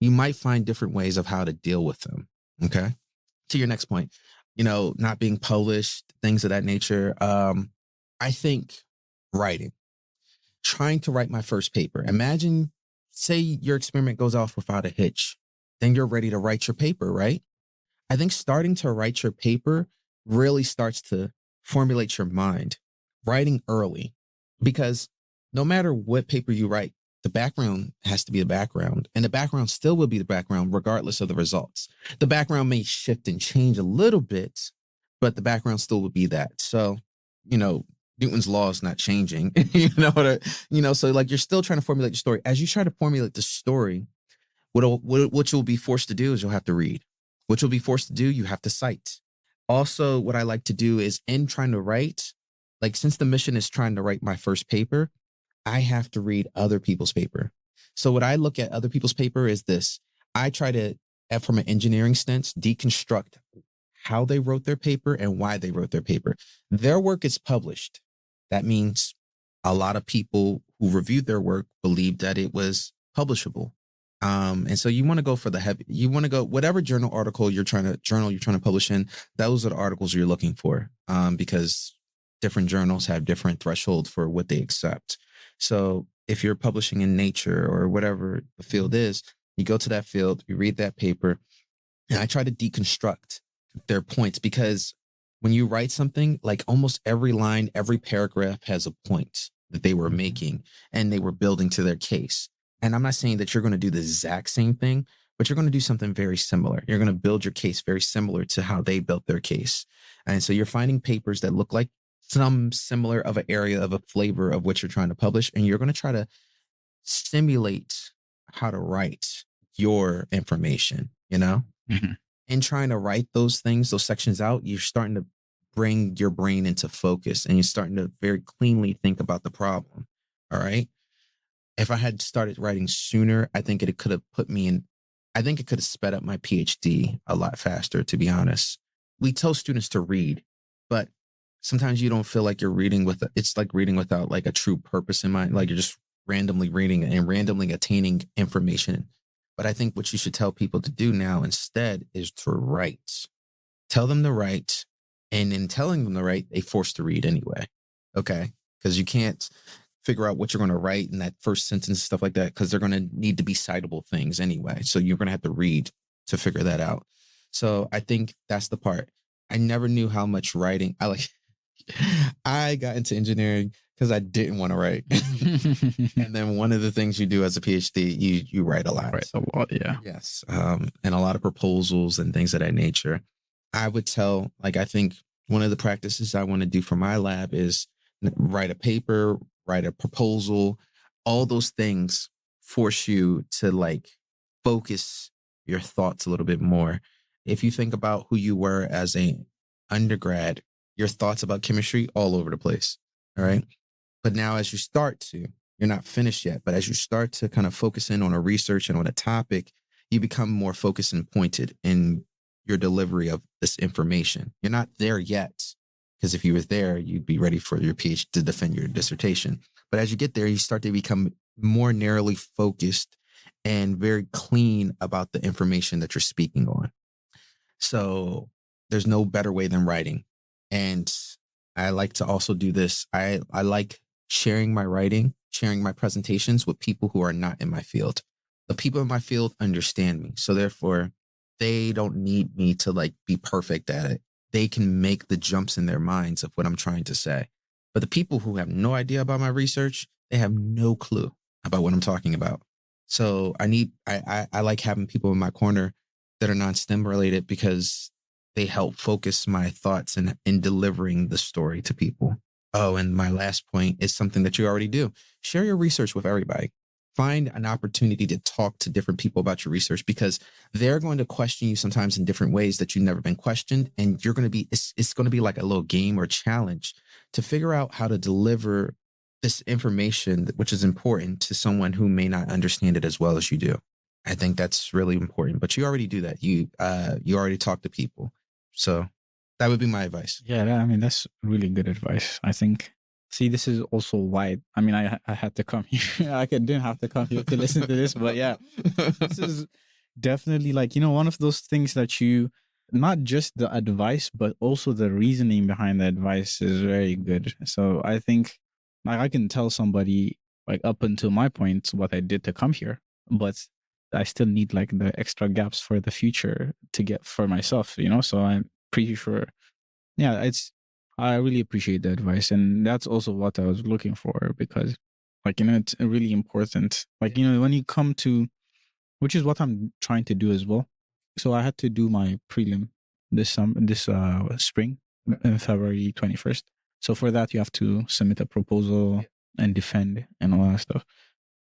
you might find different ways of how to deal with them. Okay. To your next point, not being published, things of that nature. I think writing, trying to write my first paper. Imagine, say your experiment goes off without a hitch. Then you're ready to write your paper, right? I think starting to write your paper really starts to formulate your mind, writing early, because no matter what paper you write, the background has to be the background, and the background still will be the background regardless of the results. The background may shift and change a little bit, but the background still will be that. So, Newton's law is not changing, so like you're still trying to formulate your story. As you try to formulate the story, what you'll be forced to do is you'll have to read. What you'll be forced to do, you have to cite. Also, what I like to do is in trying to write, like since the mission is trying to write my first paper, I have to read other people's paper. So what I look at other people's paper is this. I try to, from an engineering stance, deconstruct how they wrote their paper and why they wrote their paper. Their work is published. That means a lot of people who reviewed their work believed that it was publishable. And so you want to go for the heavy, you want to go whatever journal you're trying to publish in. Those are the articles you're looking for, because different journals have different thresholds for what they accept. So if you're publishing in Nature or whatever the field is, you go to that field, you read that paper, and I try to deconstruct their points, because when you write something, like almost every line, every paragraph has a point that they were making and they were building to their case. And I'm not saying that you're going to do the exact same thing, but you're going to do something very similar. You're going to build your case very similar to how they built their case. And so you're finding papers that look like some similar of an area of a flavor of what you're trying to publish, and you're going to try to simulate how to write your information, Mhm. and trying to write those things, those sections out, you're starting to bring your brain into focus and you're starting to very cleanly think about the problem. All right. If I had started writing sooner, I think it could have put me in, I think it could have sped up my PhD a lot faster, to be honest. We tell students to read, but sometimes you don't feel like you're reading it's like reading without like a true purpose in mind. Like you're just randomly reading and randomly attaining information. But I think what you should tell people to do now instead is to write. Tell them to write. And in telling them to write, they force to read anyway. Okay. Because you can't figure out what you're going to write in that first sentence, stuff like that, because they're going to need to be citable things anyway. So you're going to have to read to figure that out. So I think that's the part. I never knew how much writing I got into engineering because I didn't want to write. And then one of the things you do as a PhD, you write a lot. Right, a lot, yeah. Yes. And a lot of proposals and things of that nature. I would tell, I think one of the practices I want to do for my lab is write a paper, write a proposal. All those things force you to focus your thoughts a little bit more. If you think about who you were as a undergrad, your thoughts about chemistry all over the place. All right. But now as you start to, you're not finished yet, but as you start to kind of focus in on a research and on a topic, you become more focused and pointed in your delivery of this information. You're not there yet, because if you were there, you'd be ready for your PhD to defend your dissertation. But as you get there, you start to become more narrowly focused and very clean about the information that you're speaking on. So there's no better way than writing. And I like to also do this. I like sharing my writing, sharing my presentations with people who are not in my field. The people in my field understand me. So therefore, they don't need me to be perfect at it. They can make the jumps in their minds of what I'm trying to say. But the people who have no idea about my research, they have no clue about what I'm talking about. So I like having people in my corner that are non-STEM related because they help focus my thoughts in delivering the story to people. Oh, and my last point is something that you already do. Share your research with everybody. Find an opportunity to talk to different people about your research because they're going to question you sometimes in different ways that you've never been questioned. And you're going to be, it's going to be like a little game or challenge to figure out how to deliver this information, which is important to someone who may not understand it as well as you do. I think that's really important, but you already do that. You already talk to people. So that would be my advice. Yeah, that's really good advice. I think, see, this is also why, I had to come here. I didn't have to come here to listen to this, but yeah, this is definitely one of those things that not just the advice, but also the reasoning behind the advice is very good. So I think I can tell somebody up until my point what I did to come here, but I still need the extra gaps for the future to get for myself, so I'm pretty sure. Yeah, I really appreciate the advice. And that's also what I was looking for because it's really important. When you come to, which is what I'm trying to do as well. So I had to do my prelim this spring in February 21st. So for that, you have to submit a proposal and defend and all that stuff.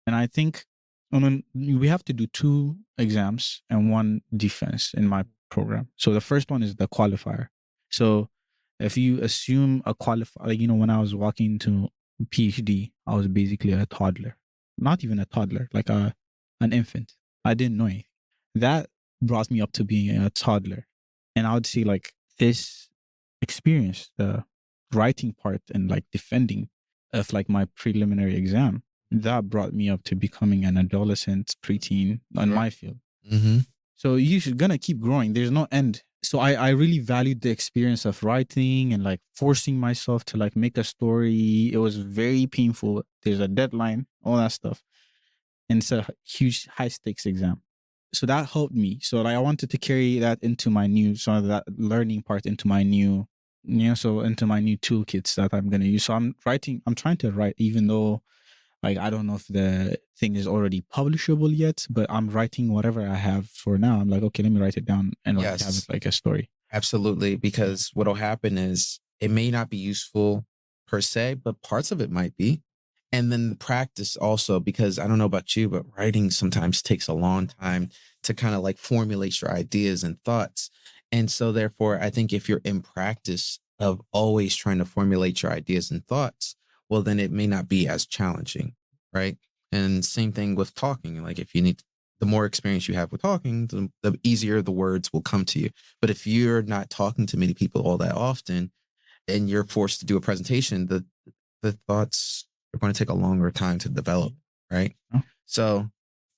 And I think we have to do 2 exams and 1 defense in my program. So the first one is the qualifier. So if you assume a qualifier, when I was walking into PhD, I was basically a toddler. Not even a toddler, an infant. I didn't know anything. That brought me up to being a toddler. And I would say this experience, the writing part and defending of my preliminary exam, that brought me up to becoming an adolescent, preteen in my field. Mm-hmm. So you're going to keep growing. There's no end. So I really valued the experience of writing and forcing myself to make a story. It was very painful. There's a deadline, all that stuff. And it's a huge high stakes exam. So that helped me. So I wanted to carry that into my that learning part into my new, into my new toolkits that I'm going to use. So I'm trying to write, even though I don't know if the thing is already publishable yet, but I'm writing whatever I have for now. I'm okay, let me write it down and have it a story. Absolutely. Because what'll happen is it may not be useful per se, but parts of it might be. And then practice also, because I don't know about you, but writing sometimes takes a long time to kind of like formulate your ideas and thoughts. And so therefore, I think if you're in practice of always trying to formulate your ideas and thoughts, well, then it may not be as challenging, right? And same thing with talking. Like if you need, the more experience you have with talking, the easier the words will come to you. But if you're not talking to many people all that often, and you're forced to do a presentation, the thoughts are going to take a longer time to develop, right? Oh. So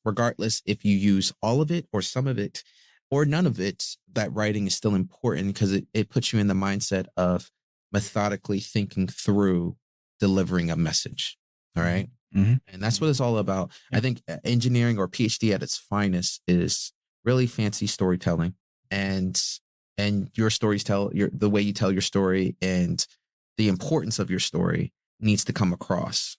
regardless if you use all of it or some of it or none of it, that writing is still important because it puts you in the mindset of methodically thinking through delivering a message. All right. Mm-hmm. And that's what it's all about. Yeah. I think engineering or PhD at its finest is really fancy storytelling, and your stories the way you tell your story and the importance of your story needs to come across,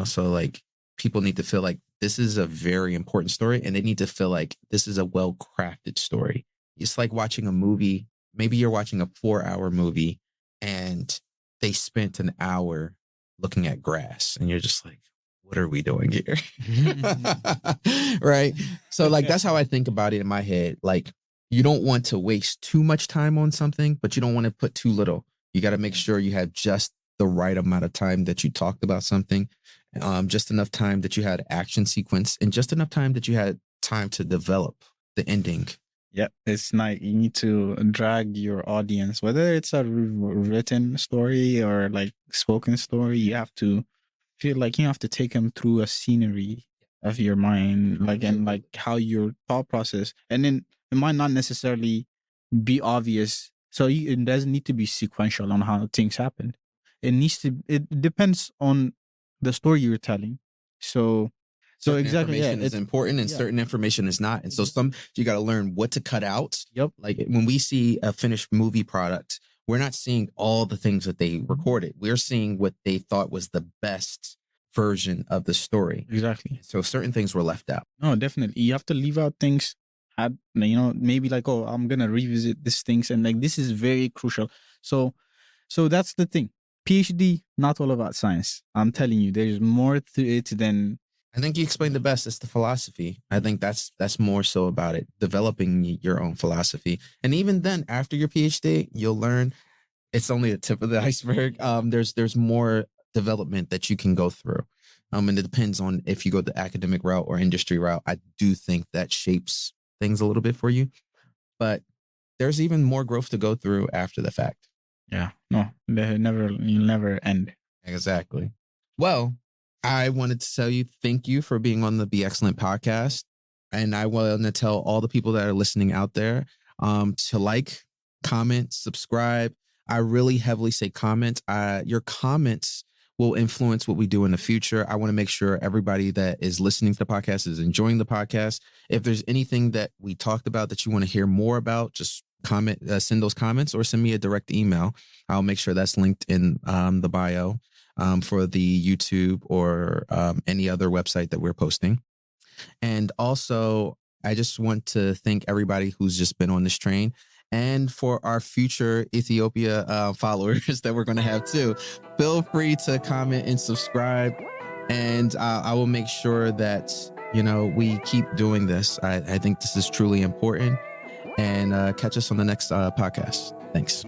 so like people need to feel like this is a very important story, and they need to feel like this is a well-crafted story. It's like watching a movie. Maybe you're watching a 4-hour movie and they spent an hour looking at grass and you're just like, what are we doing here? Right. So like, that's how I think about it in my head. Like, you don't want to waste too much time on something, but you don't want to put too little. You got to make sure you have just the right amount of time that you talked about something, just enough time that you had action sequence, and just enough time that you had time to develop the ending. Yeah, it's like you need to drag your audience, whether it's a written story or like spoken story. You have to feel like you have to take them through a scenery of your mind, like, and like how your thought process, and then it might not necessarily be obvious. So it doesn't need to be sequential on how things happen. It depends on the story you're telling. So Certain exactly, yeah, information is important and certain information is not. And so you got to learn what to cut out. Yep. Like when we see a finished movie product, we're not seeing all the things that they recorded. We're seeing what they thought was the best version of the story. Exactly. So certain things were left out. No, definitely. You have to leave out things, maybe like, oh, I'm going to revisit these things. And like, this is very crucial. So that's the thing. PhD, not all about science. I'm telling you, there's more to it than. I think you explained the best. It's the philosophy. I think that's more so about it, developing your own philosophy. And even then, after your PhD, you'll learn it's only the tip of the iceberg. There's more development that you can go through. And it depends on if you go the academic route or industry route. I do think that shapes things a little bit for you, but there's even more growth to go through after the fact. Yeah, no, you'll never end. Exactly. Well, I wanted to tell you, thank you for being on the B-Xcellent podcast. And I want to tell all the people that are listening out there to like, comment, subscribe. I really heavily say comment. Your comments will influence what we do in the future. I want to make sure everybody that is listening to the podcast is enjoying the podcast. If there's anything that we talked about that you want to hear more about, just comment, send those comments or send me a direct email. I'll make sure that's linked in the bio for the YouTube or any other website that we're posting. And also, I just want to thank everybody who's just been on this train, and for our future Ethiopia followers that we're going to have too. Feel free to comment and subscribe, and I will make sure that we keep doing this. I think this is truly important. And catch us on the next podcast. Thanks.